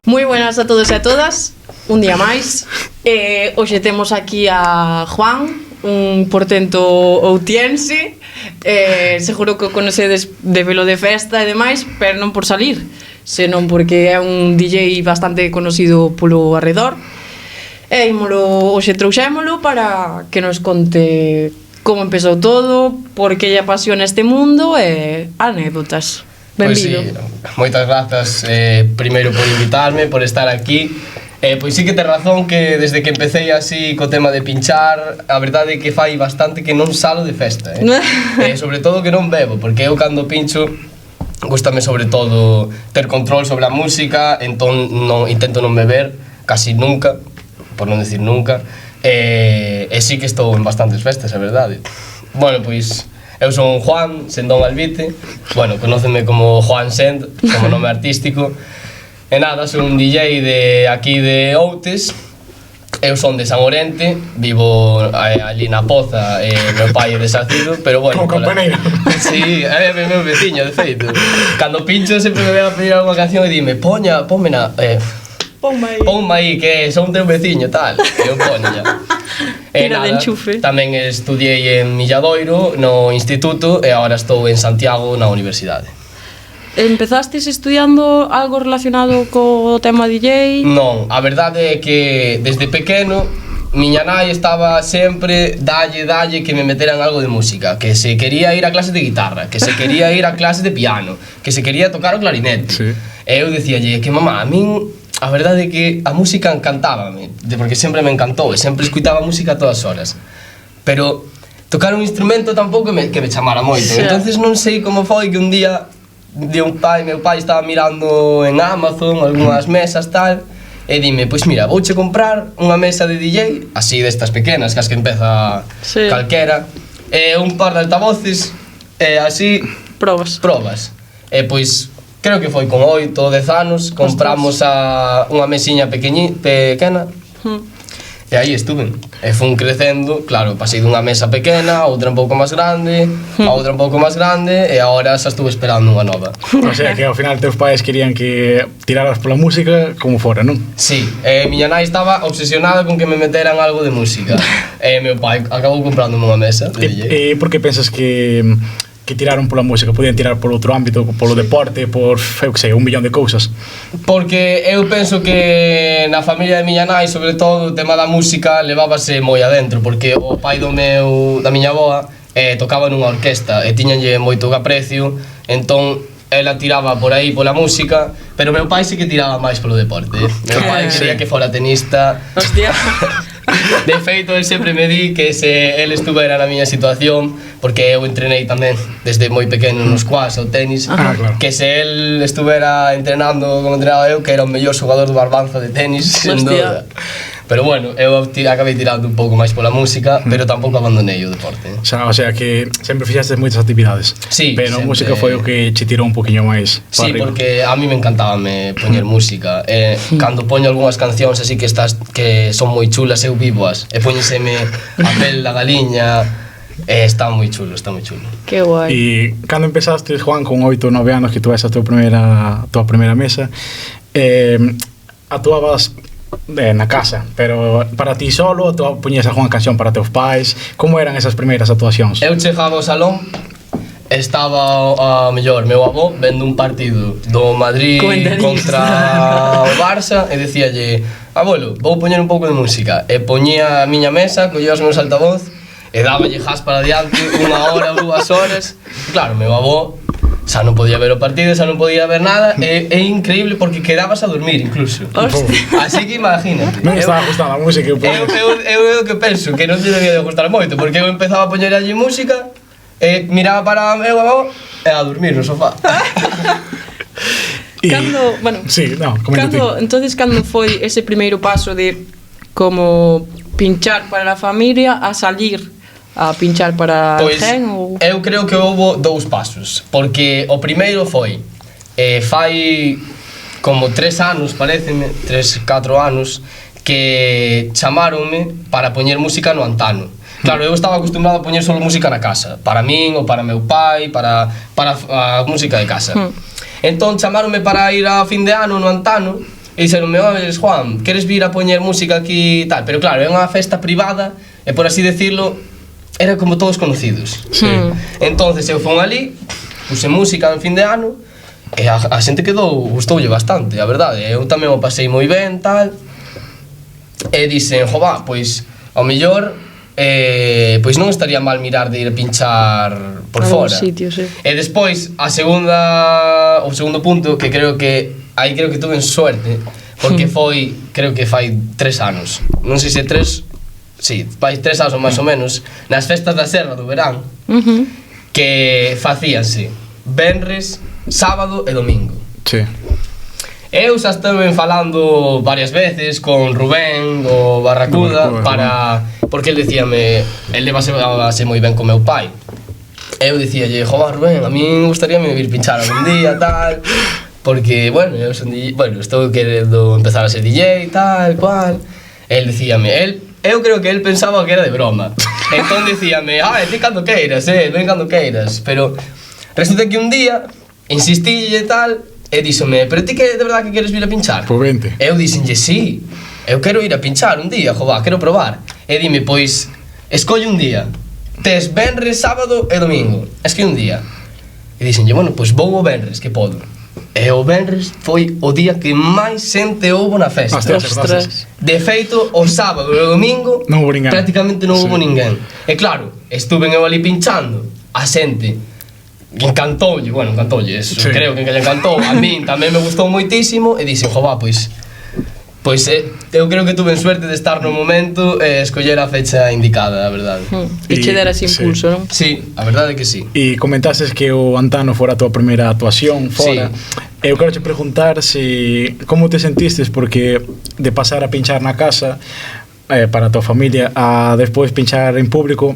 Moi buenas a todos e a todas, un día máis. Hoxe temos aquí a Juan, un portento outiense. Seguro que o conocedes de velo de festa e demais, pero non por salir, senón porque é un DJ bastante conocido polo arredor. E hoxe trouxémolo para que nos conte como empezou todo, por que lle apasiona este mundo e anécdotas. Benvido. Pois sí, moitas grazas primeiro por invitarme, por estar aquí. Pois sí que tes razón que desde que empecé así co tema de pinchar, a verdade é que fai bastante que non salo de festa, sobre todo que non bebo, porque eu cando pincho gústame sobre todo ter control sobre a música, entón intento non beber casi nunca, por non decir nunca, e sí que estou en bastantes festas, a verdade. Bueno, pois eu son Juan, Sendón Albite, bueno, conócenme como Juan Send, como nome artístico. E nada, son un DJ de aquí de Outes. Eu son de San Orente, vivo ali na Poza, meu pai é de Sacido, pero bueno... Como compañeiro. Sí, é meu veciño, de feito. Cando pincho sempre me ven a pedir alguna canción e dime, pónmena, ponme aí, que son teu veciño, tal. E eu poño ya. Tira de enchufe. Tamén estudiei en Milladoiro, no instituto, e agora estou en Santiago, na universidade. Empezastes estudiando algo relacionado co tema DJ? Non, a verdade é que desde pequeno miña nai estaba sempre dalle que me meteran algo de música, que se quería ir a clase de guitarra, que se quería ir a clase de piano, que se quería tocar o clarinete. Sí. E eu dicíalle que mamá, a min a verdade é que a música encantábame, porque sempre me encantou e sempre escuitaba música a todas horas. Pero tocar un instrumento tampouco que me chamara moito. Sí. Entonces non sei como foi que un día meu pai estaba mirando en Amazon algunhas mesas tal e dime, pois mira, vouche comprar unha mesa de DJ así destas pequenas, que as que empeza calquera, e un par de altavoces e así probas. E pois creo que foi con 8 ou 10 anos compramos unha mesiña pequena e aí estuve. E fun crecendo, claro, pasei dunha mesa pequena, outra un pouco máis grande, a outra un pouco máis grande e agora xa estuve esperando unha nova. O sea que ao final teus pais querían que tiraras pola música como fora, non? Sí, miña nai estaba obsesionada con que me meteran algo de música e meu pai acabou comprando unha mesa de DJ. E por que pensas que tiraron pola música? Podían tirar por outro ámbito, polo deporte, por, eu que sei, un millón de cousas. Porque eu penso que na familia de miña nai, sobre todo, o tema da música levábase moi adentro, porque o pai da miña avoa tocaba nunha orquesta e tiñanlle moito aprecio, entón ela tiraba por aí pola música, pero meu pai sí que tiraba máis polo deporte. Meu pai quería que fora tenista. Hostia. De feito, el sempre me di que se el estuvera na miña situación, porque eu entrenei tamén desde moi pequeno nos squash ou tenis, claro. Que se el estuvera entrenando como entrenaba eu, que era o mellor xogador do Barbanza de tenis, sen dúda. Pero bueno, eu acabei tirando un pouco máis pola música, pero tampouco abandonei o deporte. O sea que sempre fixaste moitas actividades. Sí, pero a música foi o que che tirou un poquinho máis para arriba. Porque a mí me encantábame poñer música. Cando poño algunhas cancións así que son moi chulas, eu vívoas. E poñeseme a pel da galiña. Está moi chulo, está moi chulo. Que guai. E cando empezaste, Juan, con 8 ou 9 anos que tuves a tua primeira mesa, actuabas na casa, pero para ti solo, tú poñías algunha canción para teus pais? Como eran esas primeiras actuacións? Eu chegaba ao salón, estaba a mellor meu avó vendo un partido do Madrid contra o Barça e dicíalle, abuelo, vou poñer un pouco de música, e poñía a miña mesa, collía os meus altavoz e dáballe jas para diante 1 hora ou 2 horas. Claro, meu avó xa non podía ver o partido, xa non podía ver nada, é increíble porque quedabas a dormir incluso. Así que imagínate. Non estaba gustando a música. Eu que penso que non te debía de gustar moito, porque eu empezaba a poñer allí música e miraba para meu avó e a dormir no sofá. Entonces, cando foi ese primeiro paso de como pinchar para a familia a salir a pinchar para alguén? Eu creo que houve 2 pasos, porque o primeiro foi fai como 3 anos, pareceme, 3-4 anos que chamaronme para poñer música no Antano. Claro, eu estaba acostumbrado a poñer solo música na casa, para min ou para meu pai, para a música de casa. Entón chamaronme para ir a fin de ano no Antano e dixeronme, oles, Juan, queres vir a poñer música aquí e tal? Pero claro, é unha festa privada e por así decirlo, era como todos conocidos. Sí. Entonces eu fui ali, puse música en fin de ano e a xente gustoulle bastante, a verdade. Eu tamén o pasei moi ben, tal. E dixen, jová, pois ao mellor pois non estaría mal mirar de ir a pinchar por algún fora. sitio, sí. E despois o segundo punto que creo que aí creo que tuve suerte porque foi, creo que fai 3 anos. Non sei se 3, sí, fai 3 anos máis ou menos, nas festas da Serra do verán, que facíanse venres, sábado e domingo. Sí. Eu xa estuve falando varias veces con Rubén, o Barracuda, porque el decíame, el levase moi ben con meu pai. Eu dicíalle, jova, Rubén, a mí me gustaría vir pinchar algún día, tal, porque, bueno, eu son DJ, bueno, estou querendo empezar a ser DJ, tal, cual. El dicíame, eu creo que el pensaba que era de broma. Entón dicíame, ti cando queiras, ven cando queiras. Pero resulta que un día insistille e tal, e díxome, pero ti que de verdad que queres vir a pinchar? Pois vente. Eu dixenlle, sí, eu quero ir a pinchar un día, jova, quero probar. E dime, pois, escolle un día. Tes venres, sábado e domingo. Escolle un día. E dixenlle, bueno, pois vou o venres, que podo. E o venres foi o día que máis xente houbo na festa. Ostras. De feito, o sábado e o domingo non houbo ninguén. prácticamente non houbo ninguén. E claro, estuve eu ali pinchando, a xente encantoulle, bueno, encantoulle, eso, sí. Creo que lle encantou. A min tamén me gustou moitísimo e dixen, jova, pois eu creo que tuve suerte de estar no momento e escoller a fecha indicada, a verdade. E che deras impulso, non? Sí, a verdade é que sí. E comentases que o Antano fora a tua primeira actuación fora. Eu quero te preguntar si como te sentistes, porque de pasar a pinchar na casa para a tua familia a despois pinchar en público,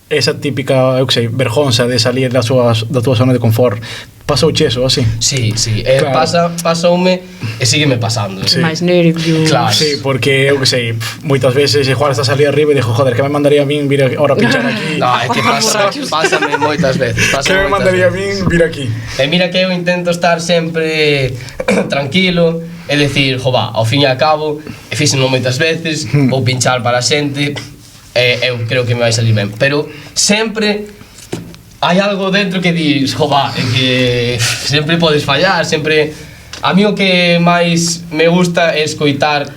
esa típica, eu que sei, vergonza de salir da tua zona de confort, pasouche eso, así? Sí, claro. Pasoume e sígueme pasando. Sí. Máis nervios. Claro. Sí, porque eu que sei, moitas veces igual estás ali arriba e dixo, joder, que me mandaría a min vir ahora a pinchar aquí? No, é que pásame moitas veces. Que me mandaría a min vir aquí? E mira que eu intento estar sempre tranquilo e decir, jova, ao fin e a cabo, e fíxeno moitas veces, vou pinchar para a xente, eu creo que me vai salir ben, pero sempre hai algo dentro que dis, jova, é que sempre podes fallar, sempre. A mí o que máis me gusta é escoitar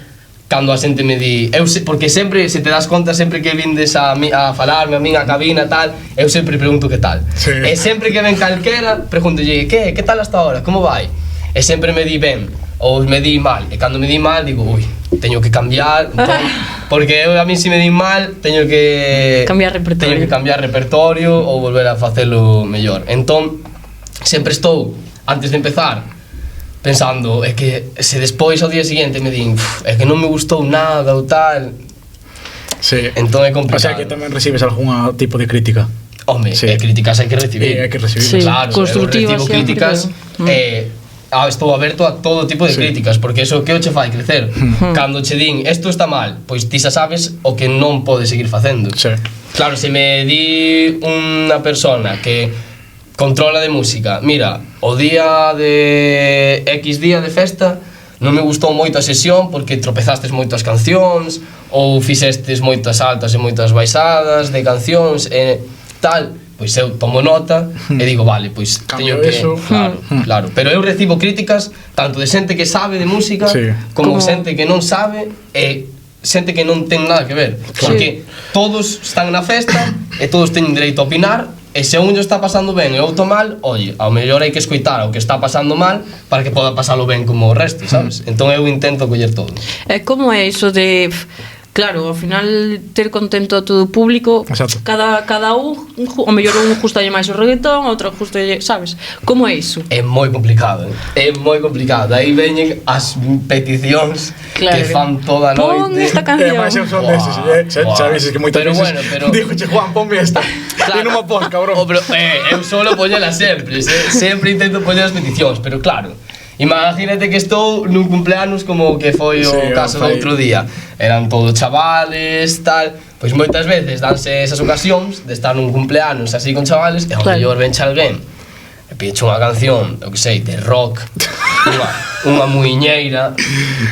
cando a xente me di, porque sempre, se te das conta, sempre que vindes a falarme a min a cabina tal, eu sempre pregunto que tal. Sí. E sempre que ven calquera, preguntolle, que tal hasta ahora, como vai? E sempre me di ben, ou me di mal, e cando me di mal, digo, ui, teño que cambiar, entón, porque eu a mí se me di mal, teño que cambiar repertorio ou volver a facelo mellor. Entón, sempre estou, antes de empezar, pensando, é que se despois ao día seguinte me din, é que non me gustou nada ou tal, sí. Entón é complicado. O sea que tamén recibes algún tipo de crítica. Home, sí. Críticas hai que recibir. Hai que recibir, sí. Claro, constructivas, eu recibo críticas estou aberto a todo tipo de críticas, porque eso que o che fai crecer. Cando che din, isto está mal, pois ti xa sabes o que non podes seguir facendo. Sí. Claro, se me di unha persona que controla de música, mira, o día de X día de festa non me gustou moito a sesión porque tropezastes moitas cancións ou fixestes moitas altas e moitas baixadas de cancións e tal, pois eu tomo nota e digo, vale, pois teño que eso. Claro, pero eu recibo críticas tanto de xente que sabe de música, sí, como xente que non sabe e xente que non ten nada que ver, porque todos están na festa e todos teñen dereito a opinar. E se un está pasando ben e outro mal, oye, ao mellor hai que escoitar o que está pasando mal para que poda pasalo ben como o resto, sabes? Entón eu intento coller todo. Como é iso de... Claro, ao final ter contento a todo o público. Exacto. Cada un, o mellor un gustalle máis o reggaetón, outro gustalle, sabes? Como é iso? É moi complicado, é moi complicado. Aí veñen as peticións que fan toda a noite. Pon esta canción. Máis eu son deses, sabes que moitas veces dixoche, Juan, ponme esta. E non me pon, cabrón. Pero eu solo poñela sempre, sempre intento poñer as peticións, pero claro, imagínate que estou nun cumpleanos como que foi o caso do outro día. Eran todos chavales, tal. Pois moitas veces danse esas ocasións de estar nun cumpleanos así con chavales e ao mellor venche alguén e pide unha canción, o que sei, de rock unha muiñeira.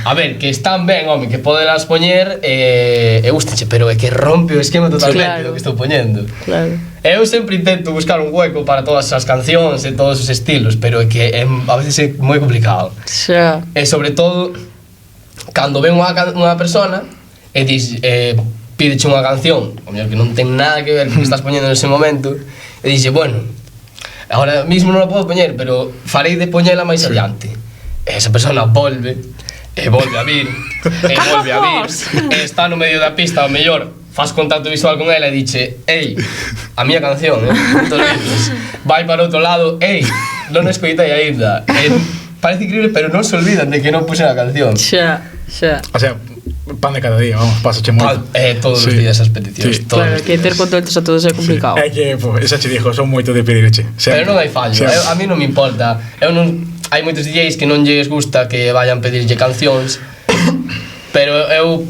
A ver, que están ben, home, que podelas poñer e gustenche, pero é que rompe o esquema totalmente do que estou poñendo. Claro. Eu sempre intento buscar un hueco para todas as cancións e todos os estilos, pero é que a veces é moi complicado. Xa. E sobre todo, cando ven unha persona e pídeche unha canción, o mellor que non ten nada que ver con o que estás poñendo nese momento, e dixe, bueno, agora mismo non a podo poñer, pero farei de poñela máis adiante. E esa persona volve a vir, e está no medio da pista, ao mellor faz contacto visual con ela e dixe, ei, a miña canción, vai para outro lado, ei, non escoitei aínda. Parece increíble, pero non se olvidan de que non puxen a canción. Xa. O sea, pan de cada día, vamos, pásache moito. Todos os días as peticións. Claro, que ter contentos a todos é complicado. É que, esa che dixo, son moito de pedirche. Pero non hai fallo, a mí non me importa. Hai moitos DJs que non lles gusta que vayan pedirlle cancións, pero eu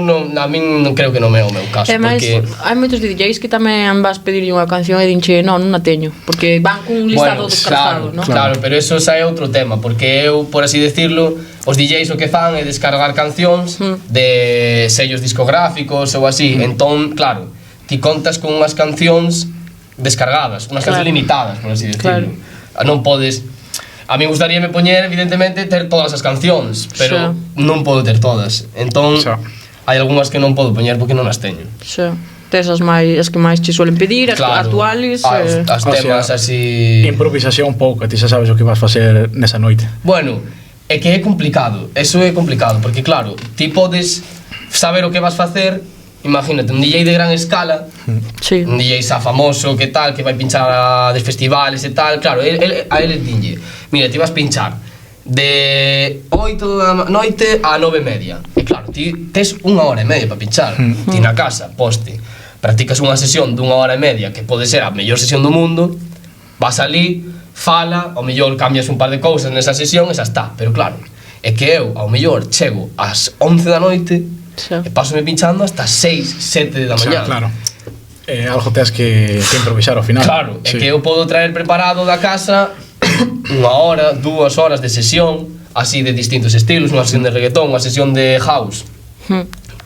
non, a min non creo que non é o meu caso. E máis, hai moitos DJs que tamén vas pedirlle unha canción e dinche, non a teño, porque van cun listado descargado, non? Claro, pero eso xa é outro tema, porque eu, por así decirlo, os DJs o que fan é descargar cancións de sellos discográficos ou así, entón, claro, ti contas con unhas cancións descargadas, unhas cancións limitadas, por así decirlo. Non podes... A mí gustaríame poñer, evidentemente, ter todas as cancións, pero non podo ter todas. Entón, hai algunhas que non podo poñer porque non as teño. Xa. Tes as que máis che suelen pedir, as actuales. As temas así... Improvisación un pouco, ti xa sabes o que vas facer nesa noite. Bueno, é que é complicado, eso é complicado, porque claro, ti podes saber o que vas facer. Imagínate, un DJ de gran escala, un DJ xa famoso, que tal, que vai pinchar a de festivales e tal, claro, a eles dinlle, mira, ti vas pinchar de 8 da noite a 9:30, e claro, ti tes 1 hora e media para pinchar, ti na casa, poste, practicas unha sesión de 1 hora e media, que pode ser a mellor sesión do mundo, vas ali, fala, ao mellor cambias un par de cousas nesa sesión e xa está, pero claro, é que eu, ao mellor, chego ás 11 da noite, e pásome pinchando hasta 6, 7 da mañá. Claro. Algo tens que improvisar ao final. Claro, é que eu podo traer preparado da casa 1 hora, 2 horas de sesión, así de distintos estilos, unha sesión de reggaetón, unha sesión de house.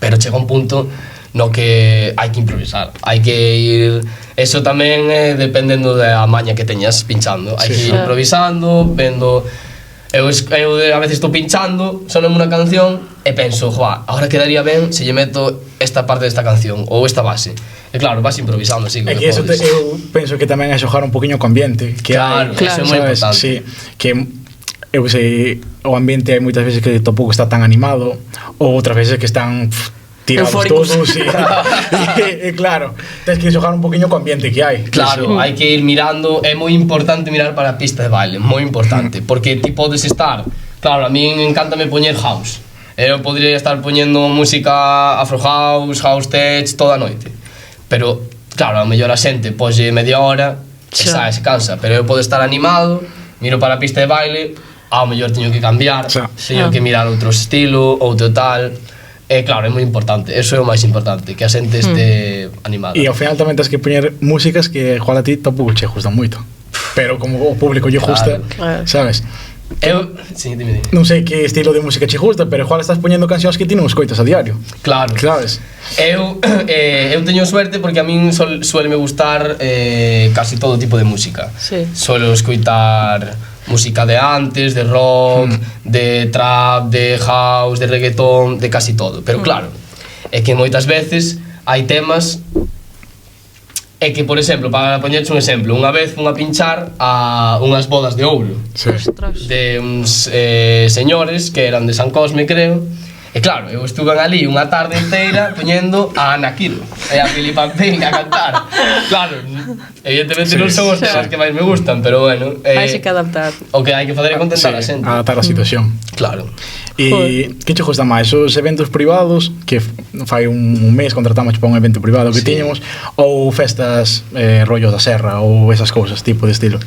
Pero chega un punto no que hai que improvisar, hai que ir... Eso tamén dependendo da maña que teñas pinchando, hai que ir improvisando, vendo... Eu a veces estou pinchando, soname unha canción e penso, joa, agora quedaría ben se lle meto esta parte desta canción ou esta base. E claro, vas improvisando así. É que eso eu penso que tamén é xogar un poquinho co ambiente. Claro, eso é moi importante. Sí, que eu sei, o ambiente hai moitas veces que tampouco está tan animado, ou outras veces que están tirados eufóricos. todos, sí. E claro, tens que xogar un poquinho co ambiente que hai. Claro, hai que ir mirando, é moi importante mirar para a pista de baile, moi importante, porque ti podes estar, claro, a min encántame poñer house. Eu podría estar poñendo música afro house, house tech toda a noite. Pero claro, a mellor a xente polle media hora e se cansa, pero eu podo estar animado, miro para a pista de baile, ao mellor teño que cambiar, teño que mirar outro estilo, outro tal. E claro, é moi importante, eso é o máis importante, que a xente este animada. E ao final tamén tens que poñer músicas que igual a ti tampouco che gustan moito, pero como o público lle gusta, sabes? Sí, dime. Non sei que estilo de música che gusta, pero igual estás poñendo cancións que ti non escoitas a diario. Claro. Sabes? Eu teño suerte porque a min suele me gustar casi todo tipo de música. Suelo escoitar música de antes, de rock, de trap, de house, de reggaetón, de casi todo. Pero claro, é que moitas veces hai temas. É que, por exemplo, para poñerche un exemplo, unha vez fun a pinchar a unhas bodas de ouro de uns señores que eran de San Cosme, creo. E claro, eu estuve ali unha tarde inteira poñendo a Ana Quiro e a Filipa Pink a cantar. Claro, evidentemente non son os temas que máis me gustan, pero bueno, hai que adaptar. O que hai que fazer é contentar a xente. Adaptar a situación. Claro. E que che gusta máis? Os eventos privados, que fai un mes contratamos para un evento privado que tiñamos, ou festas rollos da serra ou esas cousas, tipo de estilo?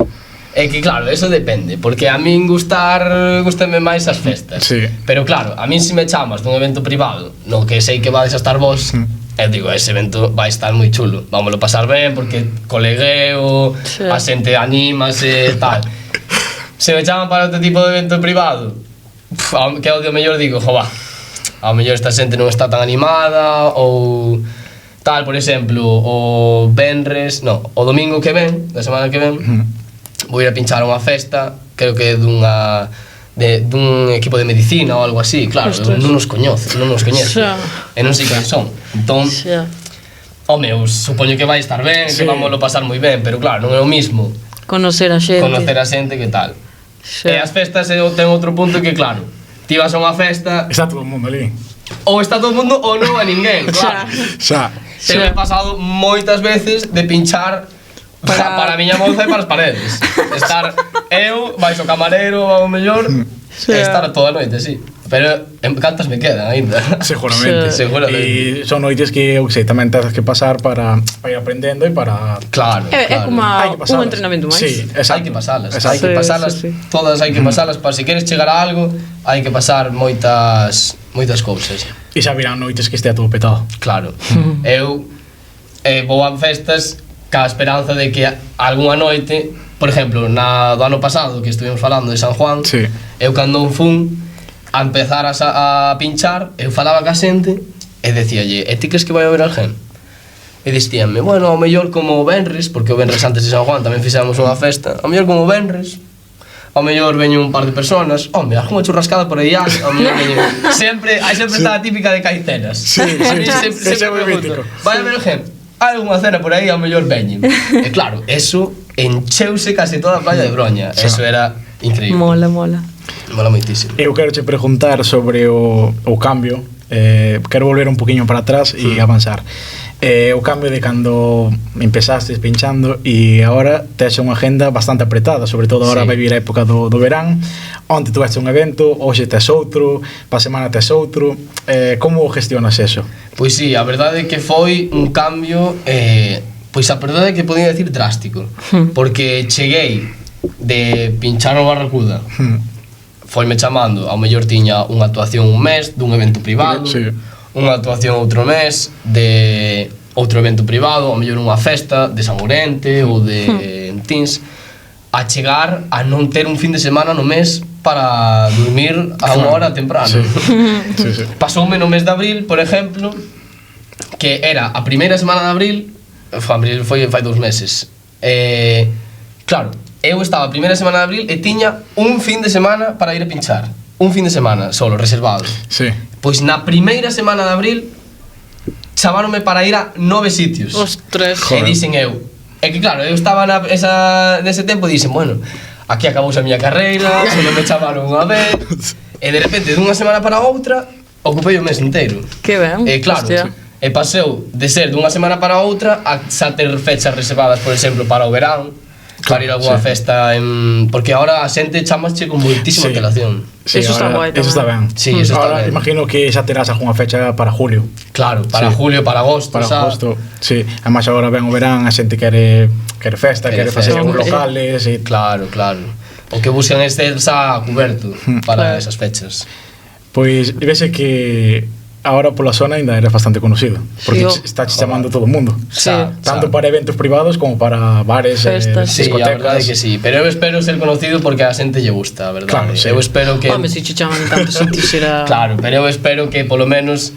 É que claro, eso depende, porque a min gustame máis as festas. Pero claro, a min se me chamas dun evento privado no que sei que vades a estar vos, eu digo, ese evento vai estar moi chulo, vámoslo pasar ben, porque colegueo, a xente anímase e tal. se me chaman para outro tipo de evento privado, que é o que ao mellor digo, jo, va, ao mellor esta xente non está tan animada, ou tal, por exemplo, o domingo que ven, da semana que ven, vou ir a pinchar unha festa, creo que dun equipo de medicina ou algo así, claro, non nos coñezo, e non sei quen son. Entón, home, eu supoño que vai estar ben, que vamos a pasar moi ben, pero claro, non é o mismo conocer a xente que tal. E as festas ten outro punto que, claro, ti vas a unha festa, está todo o mundo ali, ou está todo o mundo ou non a ninguén, claro. Se me he pasado moitas veces de pinchar para a miña moza e para as paredes. Estar eu, baixo o camarero ao mellor, estar toda a noite, sí. Pero cantas me quedan aínda. Seguramente. E son noites que, eu sei, tamén tens que pasar para ir aprendendo e para... Claro. É como un entrenamento máis. Sí, hai que pasalas. Todas hai que pasalas, para se queres chegar a algo, hai que pasar moitas cousas. E xa virán noites que estea todo petado. Claro. Eu vou a festas ca esperanza de que algunha noite, por exemplo, do ano pasado que estuvimos falando de San Juan, eu cando fun a empezar a pinchar, eu falaba ca xente e decíalle, e ti crees que vai haber alguén? E dixíanme, bueno, ao mellor como o Benres, porque o Benres antes de San Juan tamén fixemos unha festa, ao mellor como o Benres, ao mellor veño un par de personas, home, algunha churrascada por aí, ao mellor veño... Sempre está a típica de caicenas. Sempre pregunto, vai haber alguén? Hai algunha cena por aí, ao mellor veñen. E claro, eso encheuse case toda a playa de Broña. Eso era increíble. Mola moitísimo. Eu quero che preguntar sobre o cambio. Quero volver un poquinho para atrás e avanzar. O cambio de cando empezastes pinchando e agora tes unha agenda bastante apretada, sobre todo agora vai vir a época do verán, onde tu un evento, hoxe tes outro, pa semana tes outro. Como gestionas eso? Pois sí, a verdade é que foi un cambio, pois a verdade é que podía decir drástico, porque cheguei de pinchar no Barracuda, foime chamando, ao mellor tiña unha actuación un mes dun evento privado, unha actuación outro mes de outro evento privado, ao mellor unha festa de San Orente ou de Tins, a chegar a non ter un fin de semana no mes para dormir a unha hora temprano. Pasoume no mes de abril, por exemplo, que era a primeira semana de abril foi fai 2 meses. Claro, eu estaba a primeira semana de abril e tiña un fin de semana para ir a pinchar. Un fin de semana solo, reservado. Pois na primeira semana de abril chamáronme para ir a 9 sitios. Ostras. E dixen eu, é que claro, eu estaba nese tempo e dixen, bueno, aquí acabouse a miña carreira, solo me chamaron unha vez, e de repente dunha semana para outra ocupei o mes inteiro. Que ben. E claro, e paseu de ser dunha semana para outra a xa ter fechas reservadas, por exemplo, para o verán, para ir a alguna festa porque ahora a xente chamasche con moitísima antelación. Eso está guai tamén. Eso está ben. Sí, eso está ahora ben. Imagino que xa terás algunha fecha para julio. Claro, para julio, para agosto, para agosto. Sí, además agora ven o verán, a xente quere festa, quere facer uns locales e claro. O que buscan é ser xa cuberto para esas fechas. Pois vese que agora pola zona ainda eres bastante conocido, porque está chamando todo o mundo, tanto para eventos privados como para bares, festas, discotecas. Sí, a verdade é que sí, pero eu espero ser conocido porque a xente lle gusta, a verdade. Claro, eu espero que... Home, se che chaman tanto sitio será... Claro, pero eu espero que polo menos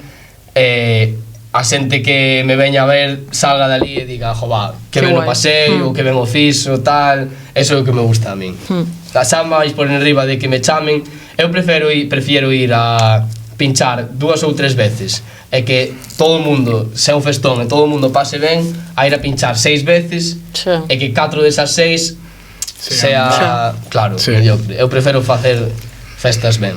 a xente que me veña a ver salga dali e diga, jová, que ben o pasei, ou que ben o fixo, tal, eso é o que me gusta a min. Xa máis por enriba de que me chamen, eu prefiero ir a pinchar 2 ou 3 veces e que todo o mundo sea un festón e todo o mundo pase ben a ir a pinchar 6 veces e que 4 desas 6 sea claro, mediocre. Eu prefiro facer festas ben.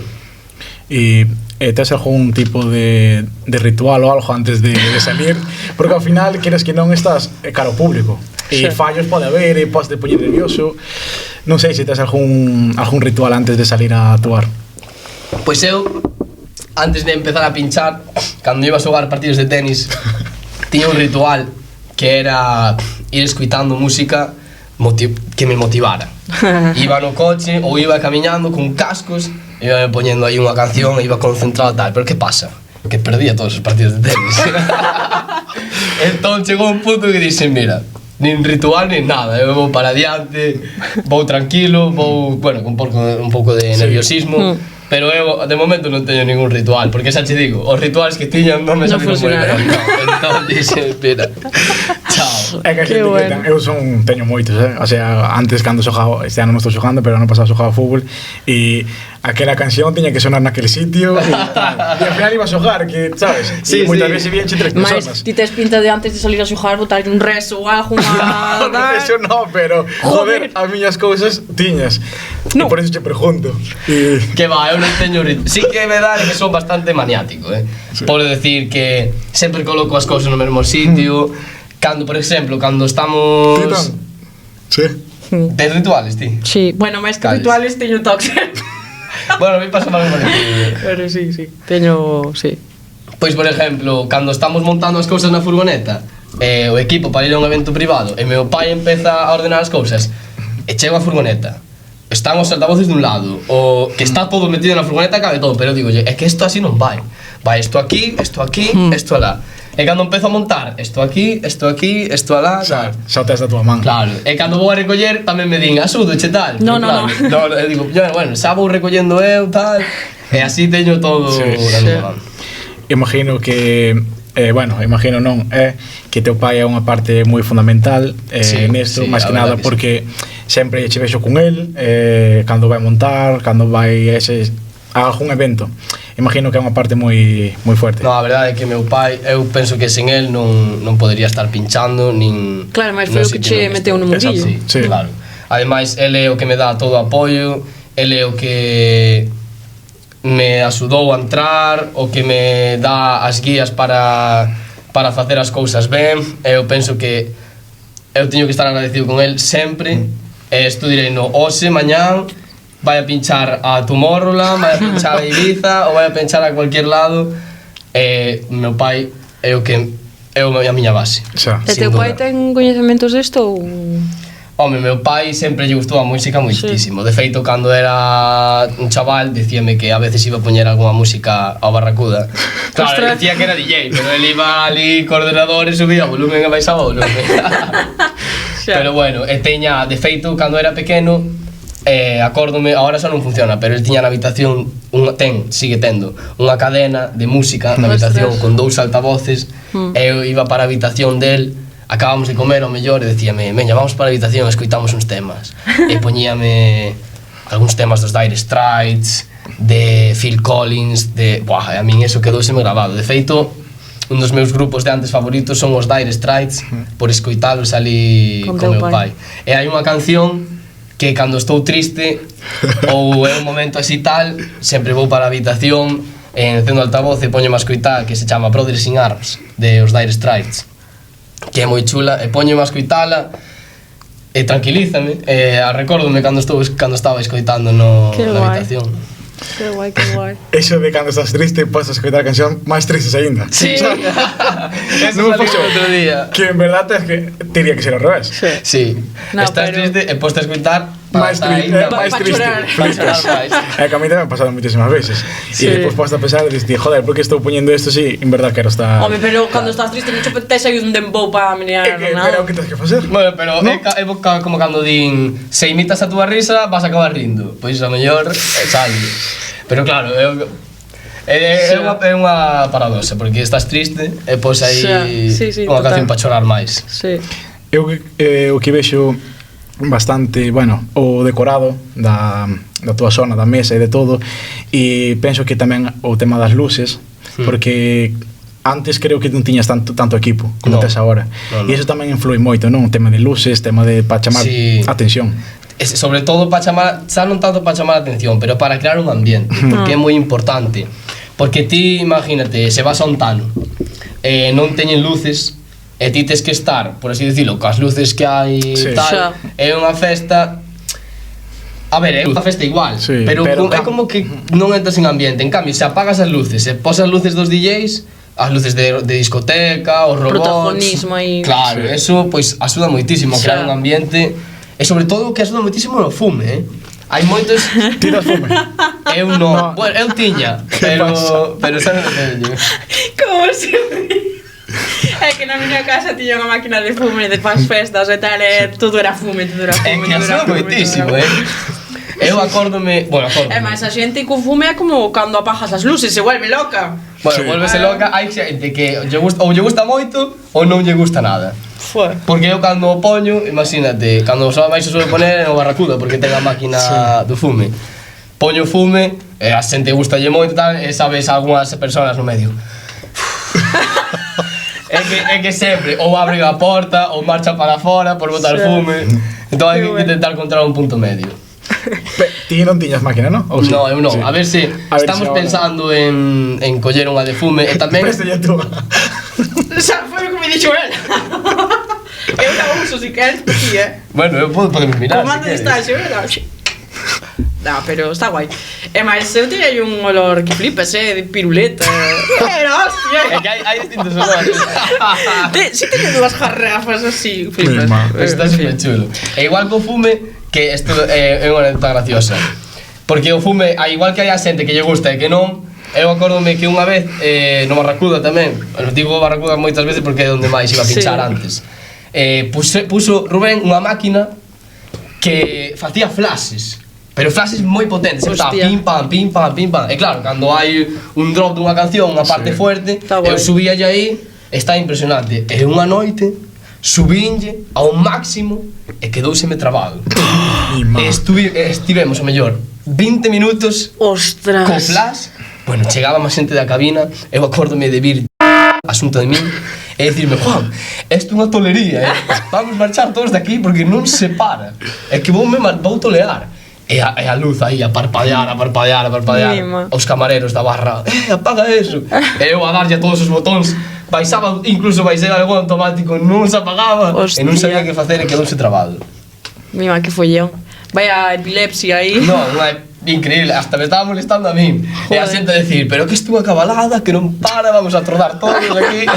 E tes algún tipo de ritual ou algo antes de salir? Porque ao final, queres que non estás caro público e fallos pode haber e podes te poñer nervioso. Non sei se tes algún ritual antes de salir a actuar. Pois eu antes de empezar a pinchar, cando iba a xogar partidos de tenis, tiña un ritual que era ir escuitando música que me motivara. Iba no coche ou iba camiñando con cascos, iba poñendo aí unha canción e iba concentrado tal, pero que pasa? Que perdía todos os partidos de tenis. Entón chegou un punto que dixen, mira, nin ritual nin nada, eu vou para adiante, vou tranquilo, vou, bueno, con un pouco de nerviosismo, pero eu de momento non teño ningún ritual, porque xa che digo, os rituales que tiñan non me saliron moi ben. Entón, dixe, mira, chao. É que a xente que ten, eu teño moitos, o sea, antes cando xogaba, este ano non estou xogando, pero ano pasado xogaba fútbol e aquela canción tiña que sonar naquele sitio e tal. E ao final iba a xogar, que, sabes? Sí, e moitas veces vían 3 personas. Mas ti tes pinta de antes de salir a xogar botar un rezo ou algo, No, eso no, pero joder, as miñas cousas tiñas. No. E por eso te pregunto. E Que va, eu non teño ritual. Sí que é verdade que son bastante maniático, Por decir que sempre coloco as cousas no mesmo sitio. Cando, por exemplo, cando estamos... Titán. Sí. Tes rituales, ti? Sí, bueno, máis que Cales? rituales teño toques. Bueno, a mí pasa máis parecido. Pero sí, teño, sí. Pois, por exemplo, cando estamos montando as cousas na furgoneta, o equipo para ir a un evento privado, e meu pai empeza a ordenar as cousas, e chego a furgoneta, están os altavoces dun lado, o que está todo metido na furgoneta, cabe todo, pero digo, é que isto así non vai. Vai isto aquí, isto alá. E cando empezo a montar, isto aquí, isto alá, tal. Xa tes da tua man. Claro, e cando vou a recoller tamén me din, axudo, che tal. No, Pero no, claro, no. Eu digo, bueno, xa vou recollendo eu, tal. E así teño todo Sí, na miña man. Imagino que imagino non, que teu pai é unha parte moi fundamental Sí, nesto, sí, máis a que nada verdade que porque sempre che vexo con el, cando vai montar, cando vai a algún evento. Imagino que é unha parte moi fuerte. No, a verdade é que meu pai, eu penso que sen el non podería estar pinchando nin... Claro, mas foi o que che meteu no mundillo. Sí, Sí. claro. Ademais, ele é o que me dá todo o apoio, ele é o que me axudou a entrar, o que me dá as guías para facer as cousas ben. Eu penso que eu teño que estar agradecido con el sempre. Estou direi no hoxe, mañán, vai a pinchar a Tomorrowland, vai a pinchar a Ibiza ou vai a pinchar a cualquier lado. Meu pai é o que é a miña base. Xa. E Sin teu pai duda. ten coñecementos desto ou... Home, meu pai sempre lle gustou a música moitísimo. De feito, cando era un chaval, dicíame que a veces iba a poñer algunha música ao Barracuda. Claro, Ostras. decía que era DJ, pero ele iba ali co ordenador e subía o volumen e baixaba o volumen. Xa. Pero bueno, e teña, de feito, cando era pequeno, acórdome, agora xa non funciona, pero el tiña na habitación, sigue tendo, unha cadena de música na habitación con 2 altavoces, e eu iba para a habitación del, acabamos de comer ao mellor e decíame, veña, vamos para a habitación e escoitamos uns temas. E poñíame algúns temas dos Dire Straits, de Phil Collins, a min eso quedouseme grabado. De feito, un dos meus grupos de antes favoritos son os Dire Straits, por escoitalos ali Con con teu meu pai. E hai unha canción que cando estou triste ou é un momento así tal, sempre vou para a habitación e encendo o altavoz e poñome a escoitar, que se chama Brothers in Arms, de os Dire Straits, que é moi chula, e poñome a escoitala e tranquilízame, e recórdome cando estaba escoitando na habitación. Que guai, que guai. Eso de cando estás triste, podes escoitar a canción máis tristes aínda. Sí. Eso Non me saliu pasou. outro día. Que en verdade é que teria que ser ao revés. Sí. No, Estás pero- triste e podes escoitar Máis triste, máis Pa triste. chorar. Pa chorar máis. É que a mí tamén me ha pasado moitísimas veces. Sí. E depois podes a pensar e dices, joder, por que estou poñendo isto así? En verdad quero estar... Home, pero cando estás triste, non che apetece aí un dembow para menear É que, pero nada. o que tens que facer? Bueno, pero é como cando din se imitas a túa risa vas a acabar rindo. Pois a mellor sale. Pero claro, é unha paradoxa, porque estás triste e pos aí Sí, unha total. canción para chorar máis. Sí. Eu o que vexo bastante, bueno, o decorado da tua zona, da mesa e de todo, e penso que tamén o tema das luces, porque antes creo que non tiñas tanto equipo como No. tes agora. No. E iso tamén influi moito, non? O tema de luces, tema de para chamar Sí. atención. Sobre todo para chamar, xa non tanto para chamar a atención, pero para crear un ambiente, porque é moi importante. Porque ti, imagínate, se vas a un tano, non teñen luces, e ti tes que estar, por así dicilo, coas luces que hai Sí. tal, é unha festa. A ver, é unha festa igual, Sí, pero pero é como que non entras en ambiente. En cambio, se apagas as luces, se pos as luces dos DJs, as luces de discoteca, os robots, Protagonismo aí. claro, Sí. eso pois axuda moitísimo a crear Xa. un ambiente, e sobre todo que axuda moitísimo no fume, Hai moitos. Tiras fume. Eu non. Bueno, eu tiña, Que pasa? pero xa non teño. Como se ríe? É que na miña casa tiña unha máquina de fume de pas festas e tal, e todo era fume, todo era É fume. que así moitísimo, Eu acórdome, É máis, a xente co fume é como cando apagas as luces, se vuelve loca. Bueno, volvese loca, hai xente que ou lle gusta moito ou non lle gusta nada. Fue. Porque eu cando o poño, imagínate, cando só máis se suele poner no Barracuda, porque ten a máquina do fume. Poño fume, e a xente gustalle moito e tal, e sabes algunhas persoas no medio. É que sempre, ou abren a porta, ou marchan para fora por botar fume. Entón hai que intentar encontrar un punto medio. Ti non tiñas máquina, non? No, eu non. A ver se estamos pensando en coller unha de fume e tamén... Presta ya tú. Xa, foi o que me dixo él. Eu la uso si queres, pues sí, Bueno, eu podemos mirar, comando de distancia, verdad? No, pero está guai. E máis, eu tiña aí un olor que flipas, de piruleta. Pero, hostia. É que hai distintos olores. Si teño dúas jarrafas así, flipas. Está super chulo. E igual co fume, que isto é unha anécdota graciosa. Porque o fume, igual que hai a xente que lle gusta e que non, eu acórdome que unha vez no Barracuda tamén, digo Barracuda moitas veces porque é onde máis iba a pinchar antes. Puso Rubén unha máquina que facía flashes, pero flashes moi potentes, sempre estaba pim pam, pim pam, pim pam. E claro, cando hai un drop dunha canción, unha parte fuerte, eu subíalle aí, está impresionante. E unha noite subínlle ao máximo e quedouseme trabado. Estivemos o mellor 20 minutos. Ostras. Co flash. Bueno, chegaba máis xente da cabina, eu acórdome de vir asunto de min e dicirme: Juan, isto é unha tolería, vamos marchar todos de aquí porque non se para, é que vou tolear. E a luz aí a parpadear. Os camareros da barra: apaga eso. E eu a darlle a todos os botóns, baixaba, incluso baixei algo automático, non se apagaba. Hostia. E non sabía que facer e quedouse trabado. Mima, que follón. Vaya epilepsia aí. Non é increíble, hasta me estaba molestando a mí. E a xente a decir: pero que estuvo acabalada, que non para, vamos a trodar todos aquí.